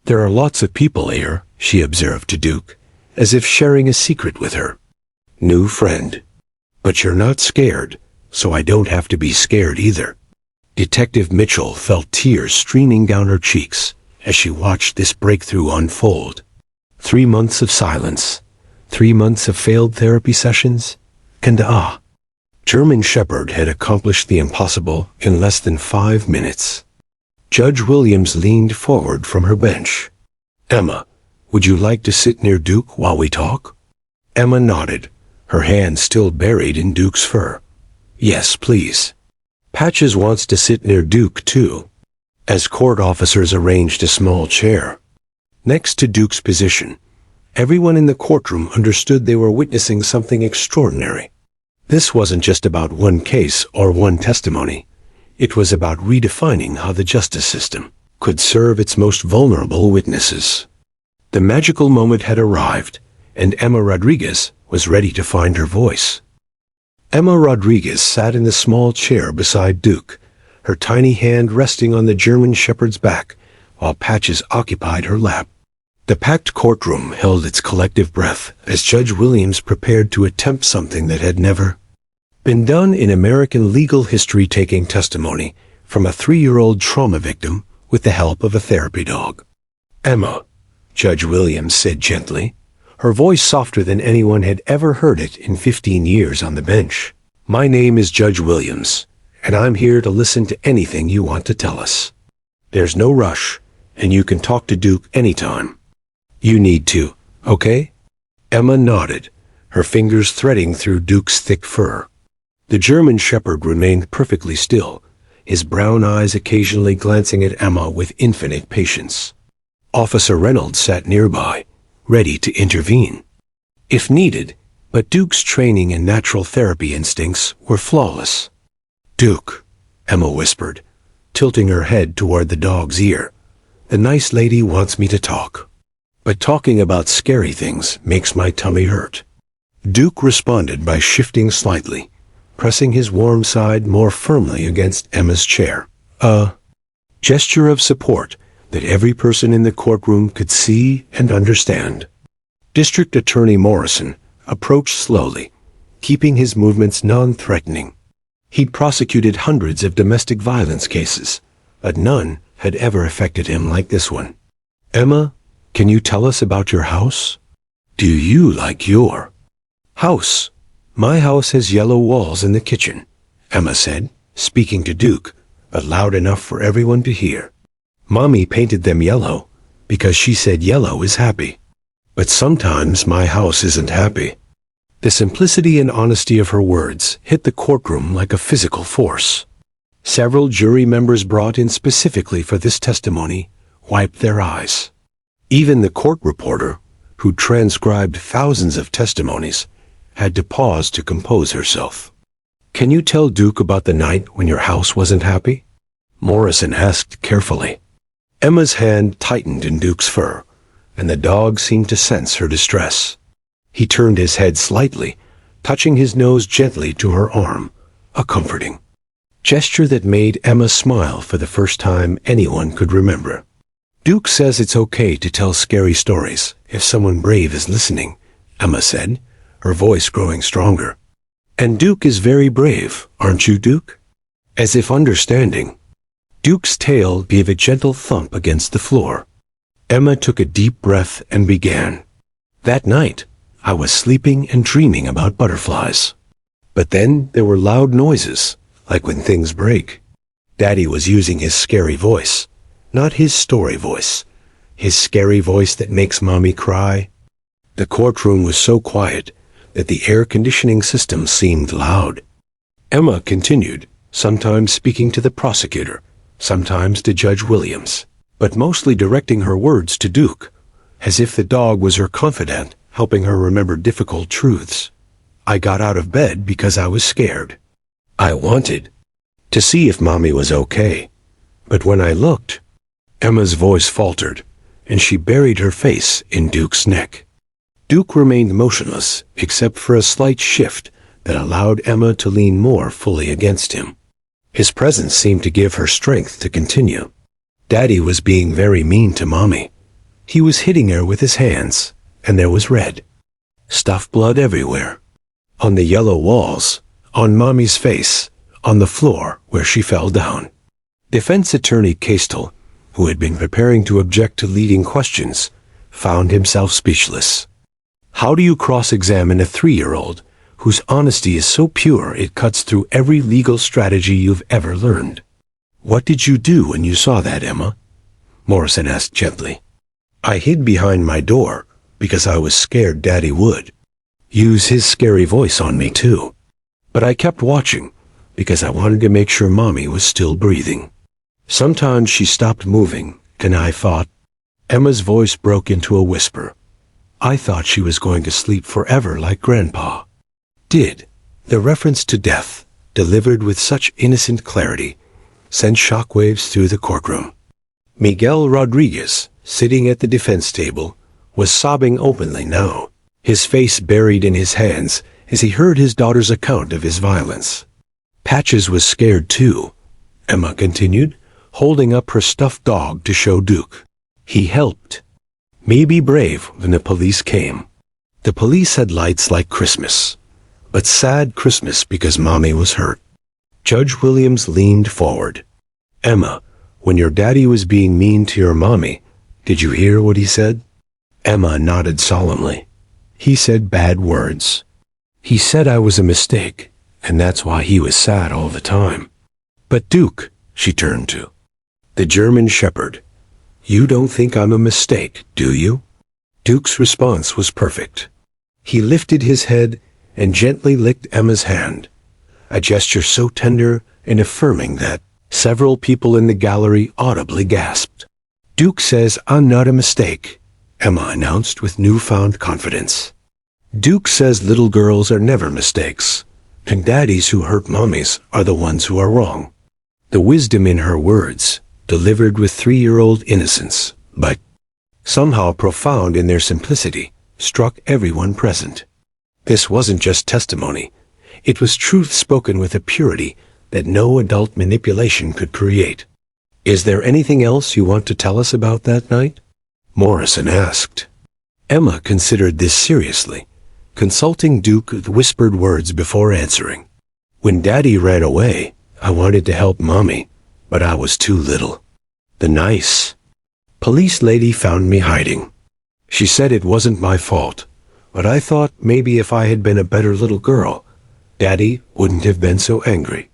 "There are lots of people here," she observed to Duke, as if sharing a secret with her. "New friend. But you're not scared, so I don't have to be scared either." Detective Mitchell felt tears streaming down her cheeks as she watched this breakthrough unfold. 3 months of silence, 3 months of failed therapy sessions, and German Shepherd had accomplished the impossible in less than 5 minutes. Judge Williams leaned forward from her bench. "Emma, would you like to sit near Duke while we talk?" Emma nodded, her hand still buried in Duke's fur. "Yes, please." Patches wants to sit near Duke, too, as court officers arranged a small chair next to Duke's position. Everyone in the courtroom understood they were witnessing something extraordinary. This wasn't just about one case or one testimony. It was about redefining how the justice system could serve its most vulnerable witnesses. The magical moment had arrived, and Emma Rodriguez was ready to find her voice. Emma Rodriguez sat in the small chair beside Duke, her tiny hand resting on the German Shepherd's back, while Patches occupied her lap. The packed courtroom held its collective breath as Judge Williams prepared to attempt something that had never been done in American legal history, taking testimony from a 3-year-old trauma victim with the help of a therapy dog. "Emma," Judge Williams said gently, her voice softer than anyone had ever heard it in 15 years on the bench. "My name is Judge Williams, and I'm here to listen to anything you want to tell us. There's no rush, and you can talk to Duke anytime you need to, okay?" Emma nodded, her fingers threading through Duke's thick fur. The German Shepherd remained perfectly still, his brown eyes occasionally glancing at Emma with infinite patience. Officer Reynolds sat nearby, ready to intervene if needed, but Duke's training and natural therapy instincts were flawless. "Duke," Emma whispered, tilting her head toward the dog's ear, "the nice lady wants me to talk. But talking about scary things makes my tummy hurt." Duke responded by shifting slightly, pressing his warm side more firmly against Emma's chair. A gesture of support that every person in the courtroom could see and understand. District Attorney Morrison approached slowly, keeping his movements non-threatening. He'd prosecuted hundreds of domestic violence cases, but none had ever affected him like this one. "Emma, can you tell us about your house? Do you like your house?" "My house has yellow walls in the kitchen," Emma said, speaking to Duke, but loud enough for everyone to hear. "Mommy painted them yellow because she said yellow is happy. But sometimes my house isn't happy." The simplicity and honesty of her words hit the courtroom like a physical force. Several jury members brought in specifically for this testimony wiped their eyes. Even the court reporter, who transcribed thousands of testimonies, had to pause to compose herself. "Can you tell Duke about the night when your house wasn't happy?" Morrison asked carefully. Emma's hand tightened in Duke's fur, and the dog seemed to sense her distress. He turned his head slightly, touching his nose gently to her arm, a comforting gesture that made Emma smile for the first time anyone could remember. "Duke says it's okay to tell scary stories if someone brave is listening," Emma said, her voice growing stronger. "And Duke is very brave, aren't you, Duke?" As if understanding, Duke's tail gave a gentle thump against the floor. Emma took a deep breath and began. "That night, I was sleeping and dreaming about butterflies. But then there were loud noises, like when things break. Daddy was using his scary voice, not his story voice, his scary voice that makes Mommy cry." The courtroom was so quiet that the air conditioning system seemed loud. Emma continued, sometimes speaking to the prosecutor, sometimes to Judge Williams, but mostly directing her words to Duke, as if the dog was her confidant helping her remember difficult truths. I got out of bed because I was scared. I wanted to see if Mommy was okay. But when I looked, Emma's voice faltered, and she buried her face in Duke's neck. Duke remained motionless, except for a slight shift that allowed Emma to lean more fully against him. His presence seemed to give her strength to continue. Daddy was being very mean to Mommy. He was hitting her with his hands, and there was red, stuffed blood everywhere. On the yellow walls, on Mommy's face, on the floor where she fell down. Defense attorney Kastel, who had been preparing to object to leading questions, found himself speechless. How do you cross-examine a 3-year-old whose honesty is so pure it cuts through every legal strategy you've ever learned? What did you do when you saw that, Emma? Morrison asked gently. I hid behind my door because I was scared Daddy would use his scary voice on me too. But I kept watching because I wanted to make sure Mommy was still breathing. Sometimes she stopped moving, and I thought... Emma's voice broke into a whisper. I thought she was going to sleep forever like Grandpa did. The reference to death, delivered with such innocent clarity, sent shockwaves through the courtroom. Miguel Rodriguez, sitting at the defense table, was sobbing openly now, his face buried in his hands as he heard his daughter's account of his violence. Patches was scared too, Emma continued, holding up her stuffed dog to show Duke. He helped me be brave when the police came. The police had lights like Christmas, but sad Christmas because Mommy was hurt. Judge Williams leaned forward. Emma, when your daddy was being mean to your Mommy, did you hear what he said? Emma nodded solemnly. He said bad words. He said I was a mistake, and that's why he was sad all the time. But Duke, she turned to the German Shepherd. You don't think I'm a mistake, do you? Duke's response was perfect. He lifted his head and gently licked Emma's hand, a gesture so tender and affirming that several people in the gallery audibly gasped. Duke says I'm not a mistake, Emma announced with newfound confidence. Duke says little girls are never mistakes, and daddies who hurt mommies are the ones who are wrong. The wisdom in her words, delivered with 3-year-old innocence, but somehow profound in their simplicity, struck everyone present. This wasn't just testimony. It was truth spoken with a purity that no adult manipulation could create. Is there anything else you want to tell us about that night? Morrison asked. Emma considered this seriously, consulting Duke with whispered words before answering. When Daddy ran away, I wanted to help Mommy, but I was too little. The nice police lady found me hiding. She said it wasn't my fault, but I thought maybe if I had been a better little girl, Daddy wouldn't have been so angry.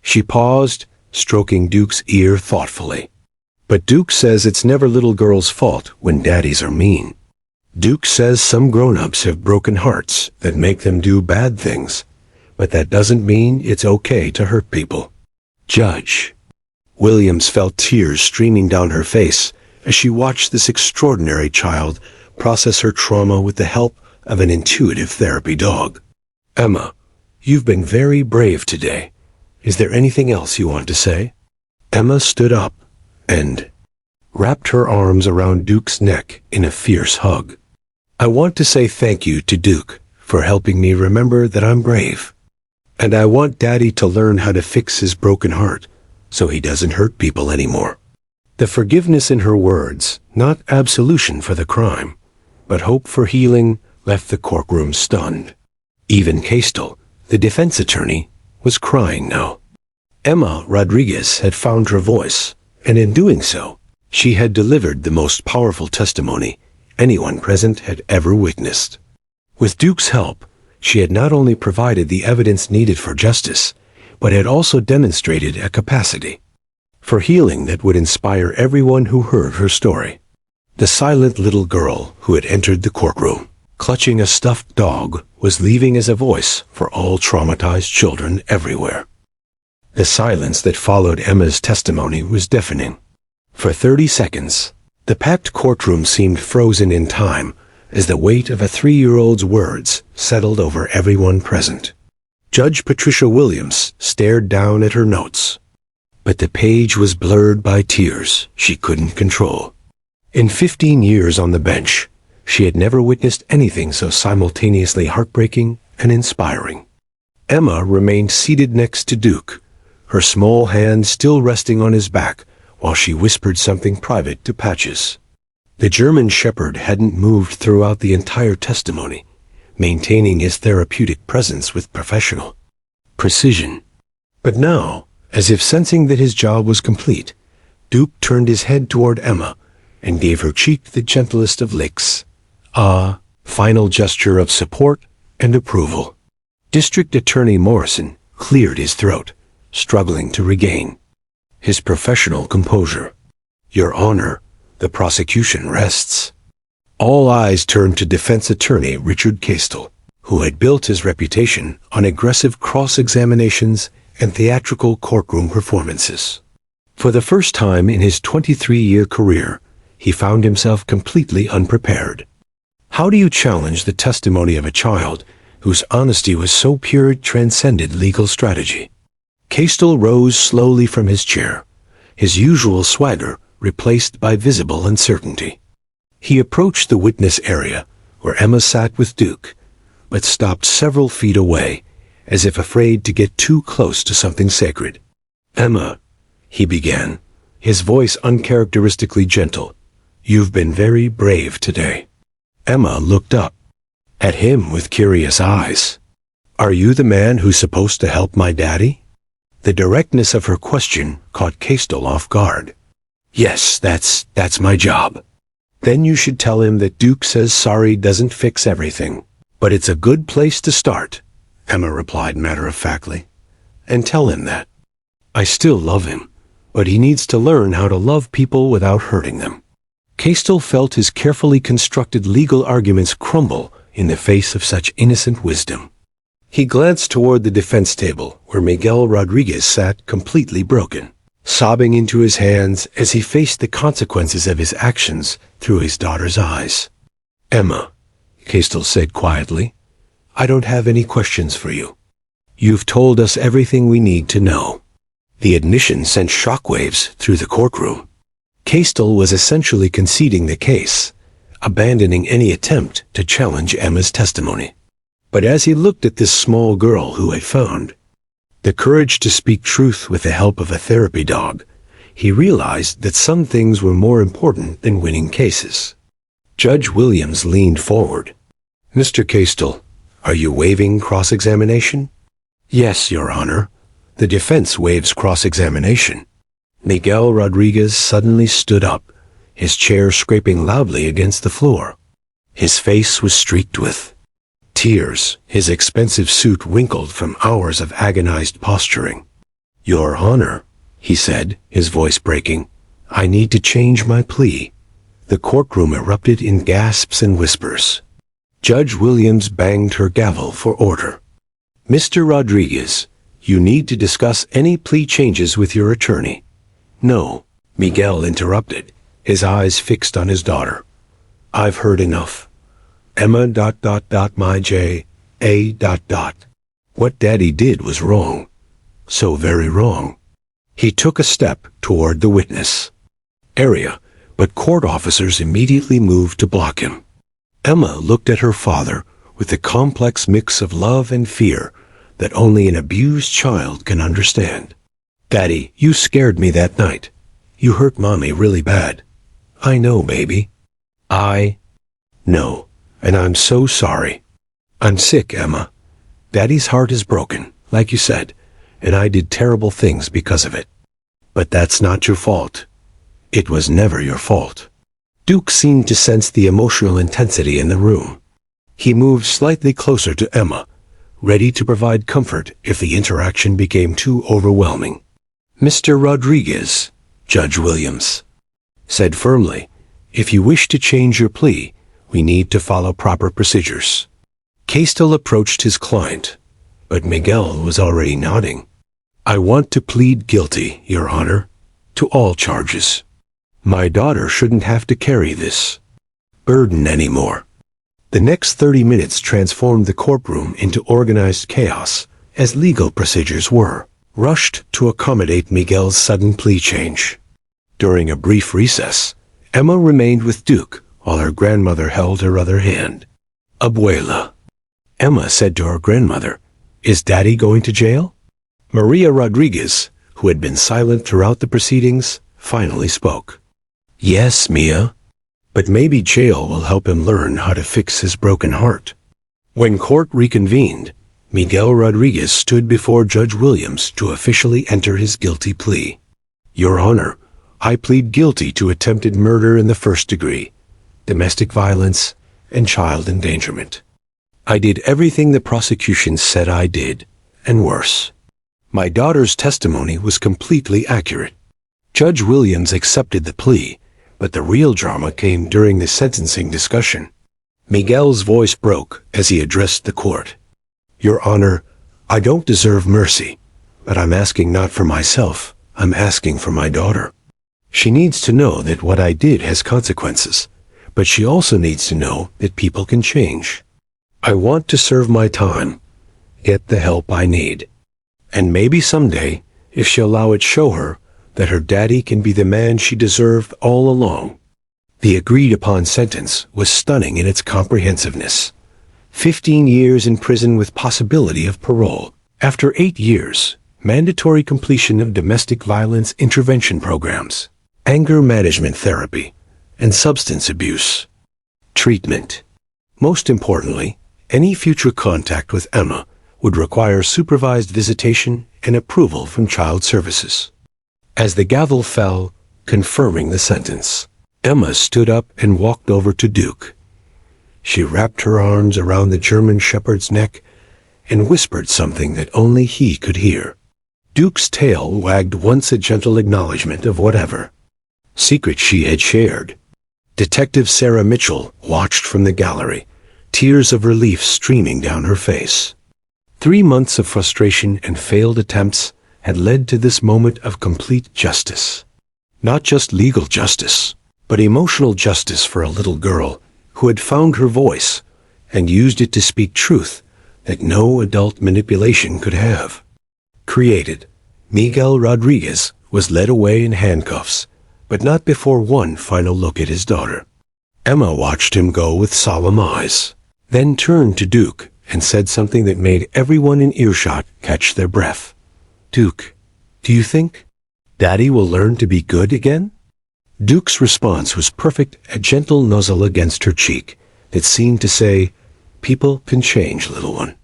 She paused, stroking Duke's ear thoughtfully. But Duke says it's never little girls' fault when daddies are mean. Duke says some grown-ups have broken hearts that make them do bad things, but that doesn't mean it's okay to hurt people. Judge Williams felt tears streaming down her face as she watched this extraordinary child process her trauma with the help of an intuitive therapy dog. Emma, you've been very brave today. Is there anything else you want to say? Emma stood up and wrapped her arms around Duke's neck in a fierce hug. I want to say thank you to Duke for helping me remember that I'm brave. And I want Daddy to learn how to fix his broken heart so he doesn't hurt people anymore. The forgiveness in her words, not absolution for the crime, but hope for healing, left the courtroom stunned. Even Kastel, the defense attorney, was crying now. Emma Rodriguez had found her voice, and in doing so, she had delivered the most powerful testimony anyone present had ever witnessed. With Duke's help, she had not only provided the evidence needed for justice, but had also demonstrated a capacity for healing that would inspire everyone who heard her story. The silent little girl who had entered the courtroom, clutching a stuffed dog, was leaving as a voice for all traumatized children everywhere. The silence that followed Emma's testimony was deafening. For 30 seconds, the packed courtroom seemed frozen in time as the weight of a 3-year-old's words settled over everyone present. Judge Patricia Williams stared down at her notes, but the page was blurred by tears she couldn't control. In 15 years on the bench, she had never witnessed anything so simultaneously heartbreaking and inspiring. Emma remained seated next to Duke, her small hand still resting on his back while she whispered something private to Patches. The German shepherd hadn't moved throughout the entire testimony, maintaining his therapeutic presence with professional precision. But now, as if sensing that his job was complete, Duke turned his head toward Emma and gave her cheek the gentlest of licks. A final gesture of support and approval. District Attorney Morrison cleared his throat, struggling to regain his professional composure. Your Honor, the prosecution rests. All eyes turned to defense attorney Richard Castel, who had built his reputation on aggressive cross-examinations and theatrical courtroom performances. For the first time in his 23-year career, he found himself completely unprepared. How do you challenge the testimony of a child whose honesty was so pure it transcended legal strategy? Castel rose slowly from his chair, his usual swagger replaced by visible uncertainty. He approached the witness area where Emma sat with Duke, but stopped several feet away, as if afraid to get too close to something sacred. Emma, he began, his voice uncharacteristically gentle, you've been very brave today. Emma looked up at him with curious eyes. Are you the man who's supposed to help my daddy? The directness of her question caught Castel off guard. Yes, that's my job. Then you should tell him that Duke says sorry doesn't fix everything. But it's a good place to start, Emma replied matter-of-factly. And tell him that. I still love him, but he needs to learn how to love people without hurting them. Castel felt his carefully constructed legal arguments crumble in the face of such innocent wisdom. He glanced toward the defense table where Miguel Rodriguez sat completely broken, sobbing into his hands as he faced the consequences of his actions through his daughter's eyes. Emma, Castel said quietly, I don't have any questions for you. You've told us everything we need to know. The admission sent shockwaves through the courtroom. Castel was essentially conceding the case, abandoning any attempt to challenge Emma's testimony. But as he looked at this small girl who had found the courage to speak truth with the help of a therapy dog, he realized that some things were more important than winning cases. Judge Williams leaned forward. Mr. Castel, are you waiving cross-examination? Yes, Your Honor. The defense waives cross-examination. Miguel Rodriguez suddenly stood up, his chair scraping loudly against the floor. His face was streaked with tears, his expensive suit wrinkled from hours of agonized posturing. Your Honor, he said, his voice breaking, I need to change my plea. The courtroom erupted in gasps and whispers. Judge Williams banged her gavel for order. Mr. Rodriguez, you need to discuss any plea changes with your attorney. No, Miguel interrupted, his eyes fixed on his daughter. I've heard enough. Emma ... my J. A ... What Daddy did was wrong. So very wrong. He took a step toward the witness area, but court officers immediately moved to block him. Emma looked at her father with the complex mix of love and fear that only an abused child can understand. Daddy, you scared me that night. You hurt Mommy really bad. I know, baby. I know, and I'm so sorry. I'm sick, Emma. Daddy's heart is broken, like you said, and I did terrible things because of it. But that's not your fault. It was never your fault. Duke seemed to sense the emotional intensity in the room. He moved slightly closer to Emma, ready to provide comfort if the interaction became too overwhelming. Mr. Rodriguez, Judge Williams said firmly, if you wish to change your plea, we need to follow proper procedures. Castel approached his client, but Miguel was already nodding. I want to plead guilty, Your Honor, to all charges. My daughter shouldn't have to carry this burden anymore. The next 30 minutes transformed the courtroom into organized chaos, as legal procedures were rushed to accommodate Miguel's sudden plea change. During a brief recess, Emma remained with Duke while her grandmother held her other hand. "Abuela," Emma said to her grandmother, "is Daddy going to jail?" Maria Rodriguez, who had been silent throughout the proceedings, finally spoke. "Yes, Mia, but maybe jail will help him learn how to fix his broken heart." When court reconvened, Miguel Rodriguez stood before Judge Williams to officially enter his guilty plea. "Your Honor, I plead guilty to attempted murder in the first degree, domestic violence, and child endangerment. I did everything the prosecution said I did, and worse. My daughter's testimony was completely accurate." Judge Williams accepted the plea, but the real drama came during the sentencing discussion. Miguel's voice broke as he addressed the court. "Your Honor, I don't deserve mercy, but I'm asking not for myself, I'm asking for my daughter. She needs to know that what I did has consequences, but she also needs to know that people can change. I want to serve my time, get the help I need, and maybe someday, if she'll allow it, show her that her daddy can be the man she deserved all along." The agreed-upon sentence was stunning in its comprehensiveness. 15 years in prison with possibility of parole. After 8 years, mandatory completion of domestic violence intervention programs, anger management therapy, and substance abuse treatment. Most importantly, any future contact with Emma would require supervised visitation and approval from Child Services. As the gavel fell, confirming the sentence, Emma stood up and walked over to Duke. She wrapped her arms around the German shepherd's neck and whispered something that only he could hear. Duke's tail wagged once a gentle acknowledgement of whatever secret she had shared. Detective Sarah Mitchell watched from the gallery, tears of relief streaming down her face. 3 months of frustration and failed attempts had led to this moment of complete justice. Not just legal justice, but emotional justice for a little girl who had found her voice and used it to speak truth that no adult manipulation could have. Created, Miguel Rodriguez was led away in handcuffs, but not before one final look at his daughter. Emma watched him go with solemn eyes, then turned to Duke and said something that made everyone in earshot catch their breath. "Duke, do you think Daddy will learn to be good again?" Duke's response was perfect, a gentle nuzzle against her cheek that seemed to say, "People can change, little one.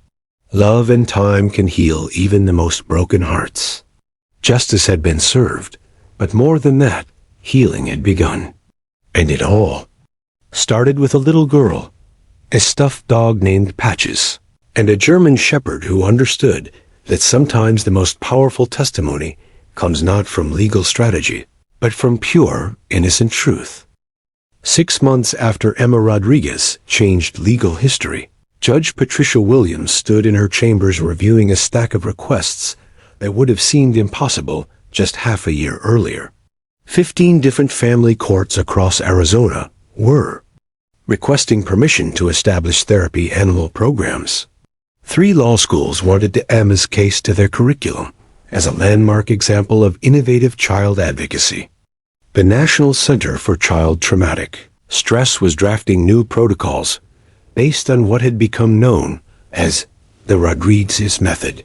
Love and time can heal even the most broken hearts." Justice had been served, but more than that, healing had begun. And it all started with a little girl, a stuffed dog named Patches, and a German shepherd who understood that sometimes the most powerful testimony comes not from legal strategy, but from pure, innocent truth. 6 months after Emma Rodriguez changed legal history, Judge Patricia Williams stood in her chambers reviewing a stack of requests that would have seemed impossible just half a year earlier. 15 different family courts across Arizona were requesting permission to establish therapy animal programs. 3 law schools wanted to add Emma's case to their curriculum as a landmark example of innovative child advocacy. The National Center for Child Traumatic Stress was drafting new protocols based on what had become known as the Rodriguez method.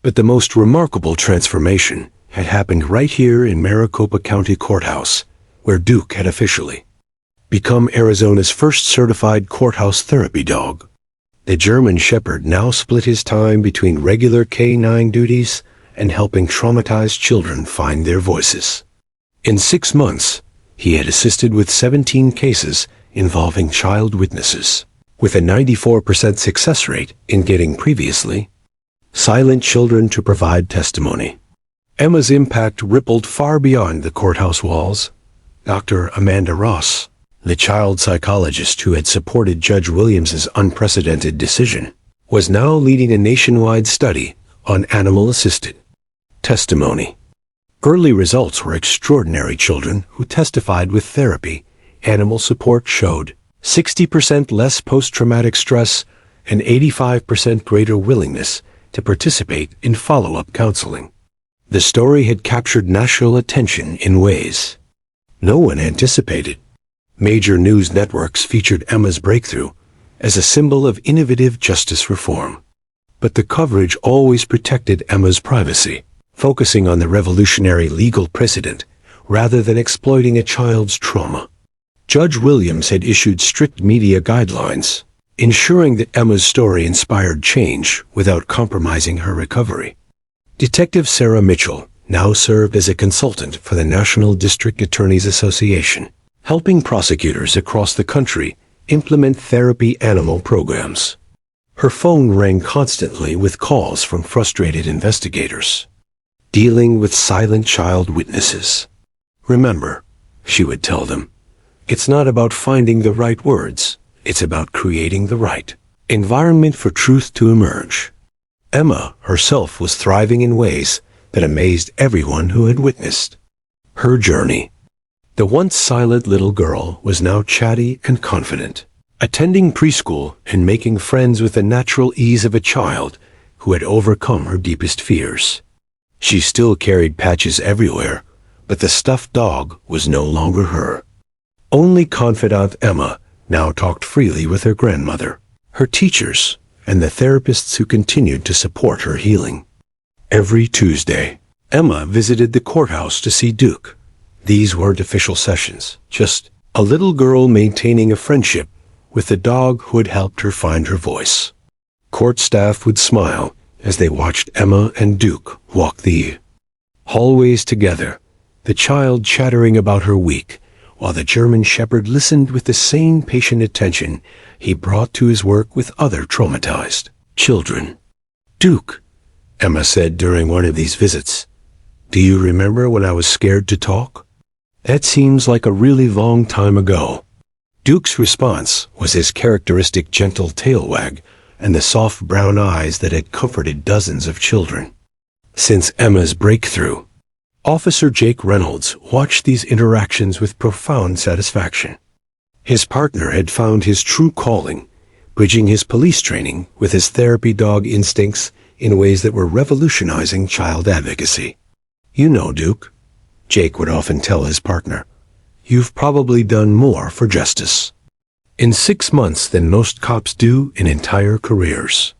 But the most remarkable transformation had happened right here in Maricopa County Courthouse, where Duke had officially become Arizona's first certified courthouse therapy dog. The German shepherd now split his time between regular canine duties and helping traumatized children find their voices. In 6 months, he had assisted with 17 cases involving child witnesses, with a 94% success rate in getting previously silent children to provide testimony. Emma's impact rippled far beyond the courthouse walls. Dr. Amanda Ross, the child psychologist who had supported Judge Williams's unprecedented decision, was now leading a nationwide study on animal-assisted testimony. Early results were extraordinary. Children who testified with therapy animal support showed 60% less post-traumatic stress, and 85% greater willingness to participate in follow-up counseling. The story had captured national attention in ways no one anticipated. Major news networks featured Emma's breakthrough as a symbol of innovative justice reform. But the coverage always protected Emma's privacy, focusing on the revolutionary legal precedent rather than exploiting a child's trauma. Judge Williams had issued strict media guidelines, ensuring that Emma's story inspired change without compromising her recovery. Detective Sarah Mitchell now served as a consultant for the National District Attorneys Association, helping prosecutors across the country implement therapy animal programs. Her phone rang constantly with calls from frustrated investigators, dealing with silent child witnesses. "Remember," she would tell them, "it's not about finding the right words, it's about creating the right environment for truth to emerge." Emma herself was thriving in ways that amazed everyone who had witnessed her journey. The once silent little girl was now chatty and confident, attending preschool and making friends with the natural ease of a child who had overcome her deepest fears. She still carried patches everywhere, but the stuffed dog was no longer her. Only confidant Emma now talked freely with her grandmother, her teachers, and the therapists who continued to support her healing. Every Tuesday, Emma visited the courthouse to see Duke. These weren't official sessions, just a little girl maintaining a friendship with the dog who had helped her find her voice. Court staff would smile as they watched Emma and Duke walk the hallways together, the child chattering about her week, while the German Shepherd listened with the same patient attention he brought to his work with other traumatized children. "Duke," Emma said during one of these visits, "do you remember when I was scared to talk? That seems like a really long time ago." Duke's response was his characteristic gentle tail wag and the soft brown eyes that had comforted dozens of children. Since Emma's breakthrough, Officer Jake Reynolds watched these interactions with profound satisfaction. His partner had found his true calling, bridging his police training with his therapy dog instincts in ways that were revolutionizing child advocacy. "You know, Duke," Jake would often tell his partner, "you've probably done more for justice in 6 months than most cops do in entire careers."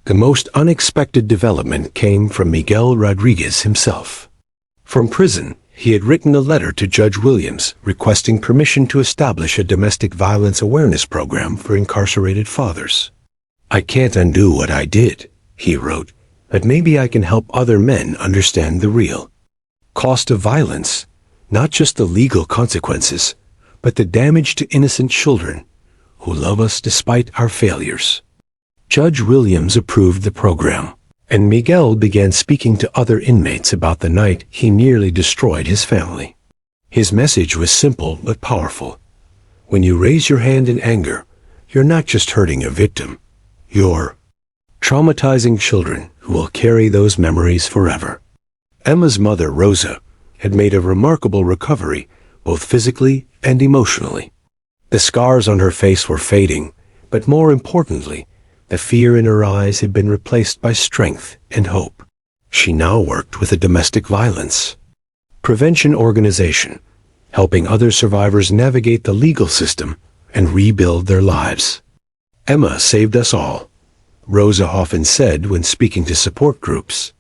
The most unexpected development came from Miguel Rodriguez himself. From prison, he had written a letter to Judge Williams requesting permission to establish a domestic violence awareness program for incarcerated fathers. "I can't undo what I did," he wrote, "but maybe I can help other men understand the real cost of violence, not just the legal consequences, but the damage to innocent children who love us despite our failures." Judge Williams approved the program, and Miguel began speaking to other inmates about the night he nearly destroyed his family. His message was simple but powerful. When you raise your hand in anger, you're not just hurting a victim, you're traumatizing children who will carry those memories forever. Emma's mother, Rosa, had made a remarkable recovery, both physically and emotionally. The scars on her face were fading, but more importantly, the fear in her eyes had been replaced by strength and hope. She now worked with a domestic violence prevention organization, helping other survivors navigate the legal system and rebuild their lives. "Emma saved us all," Rosa often said when speaking to support groups,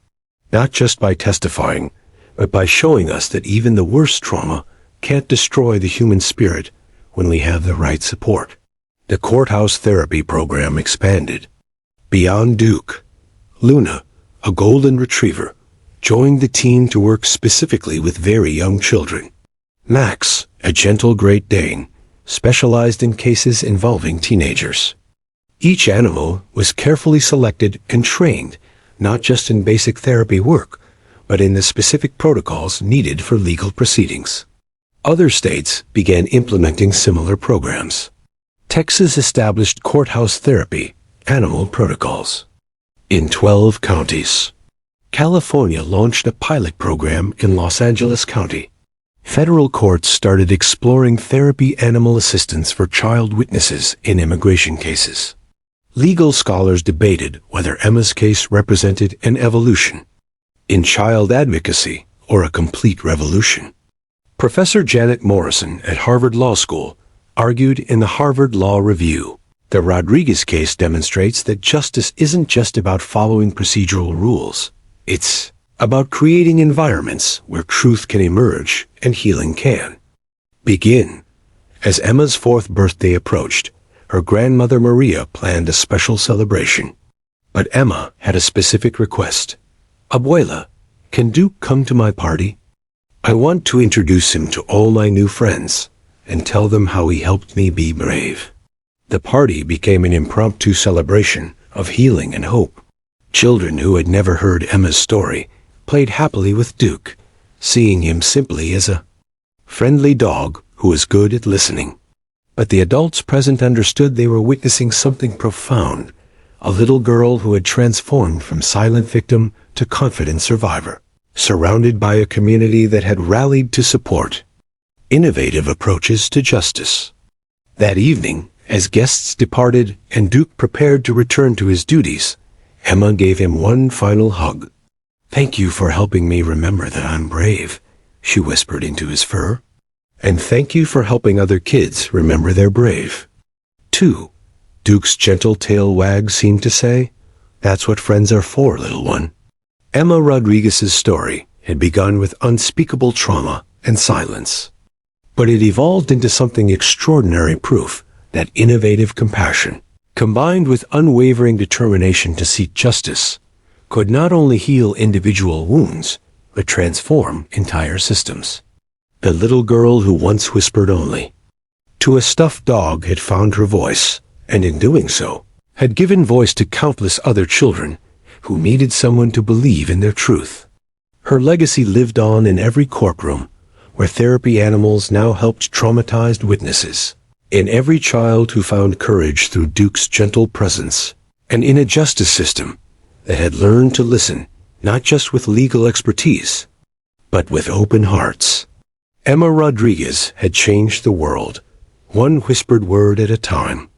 "not just by testifying, but by showing us that even the worst trauma can't destroy the human spirit when we have the right support." The courthouse therapy program expanded. Beyond Duke, Luna, a golden retriever, joined the team to work specifically with very young children. Max, a gentle Great Dane, specialized in cases involving teenagers. Each animal was carefully selected and trained, not just in basic therapy work, but in the specific protocols needed for legal proceedings. Other states began implementing similar programs. Texas established courthouse therapy animal protocols in 12 counties. California launched a pilot program in Los Angeles County, Federal courts started exploring therapy animal assistance for child witnesses in immigration cases. Legal scholars debated whether Emma's case represented an evolution in child advocacy or a complete revolution. Professor Janet Morrison at Harvard Law School argued in the Harvard Law Review, the Rodriguez case demonstrates that justice isn't just about following procedural rules. It's about creating environments where truth can emerge and healing can begin. As Emma's 4th birthday approached, her grandmother Maria planned a special celebration. But Emma had a specific request. "Abuela, can Duke come to my party? I want to introduce him to all my new friends and tell them how he helped me be brave." The party became an impromptu celebration of healing and hope. Children who had never heard Emma's story played happily with Duke, seeing him simply as a friendly dog who was good at listening. But the adults present understood they were witnessing something profound, a little girl who had transformed from silent victim to confident survivor, surrounded by a community that had rallied to support innovative approaches to justice. That evening, as guests departed and Duke prepared to return to his duties, Emma gave him one final hug. "Thank you for helping me remember that I'm brave," she whispered into his fur. "And thank you for helping other kids remember they're brave, too." Duke's gentle tail wag seemed to say, "That's what friends are for, little one." Emma Rodriguez's story had begun with unspeakable trauma and silence. But it evolved into something extraordinary, proof that innovative compassion, combined with unwavering determination to seek justice, could not only heal individual wounds, but transform entire systems. The little girl who once whispered only to a stuffed dog had found her voice, and in doing so, had given voice to countless other children who needed someone to believe in their truth. Her legacy lived on in every courtroom, where therapy animals now helped traumatized witnesses, in every child who found courage through Duke's gentle presence, and in a justice system that had learned to listen, not just with legal expertise, but with open hearts. Emma Rodriguez had changed the world, one whispered word at a time.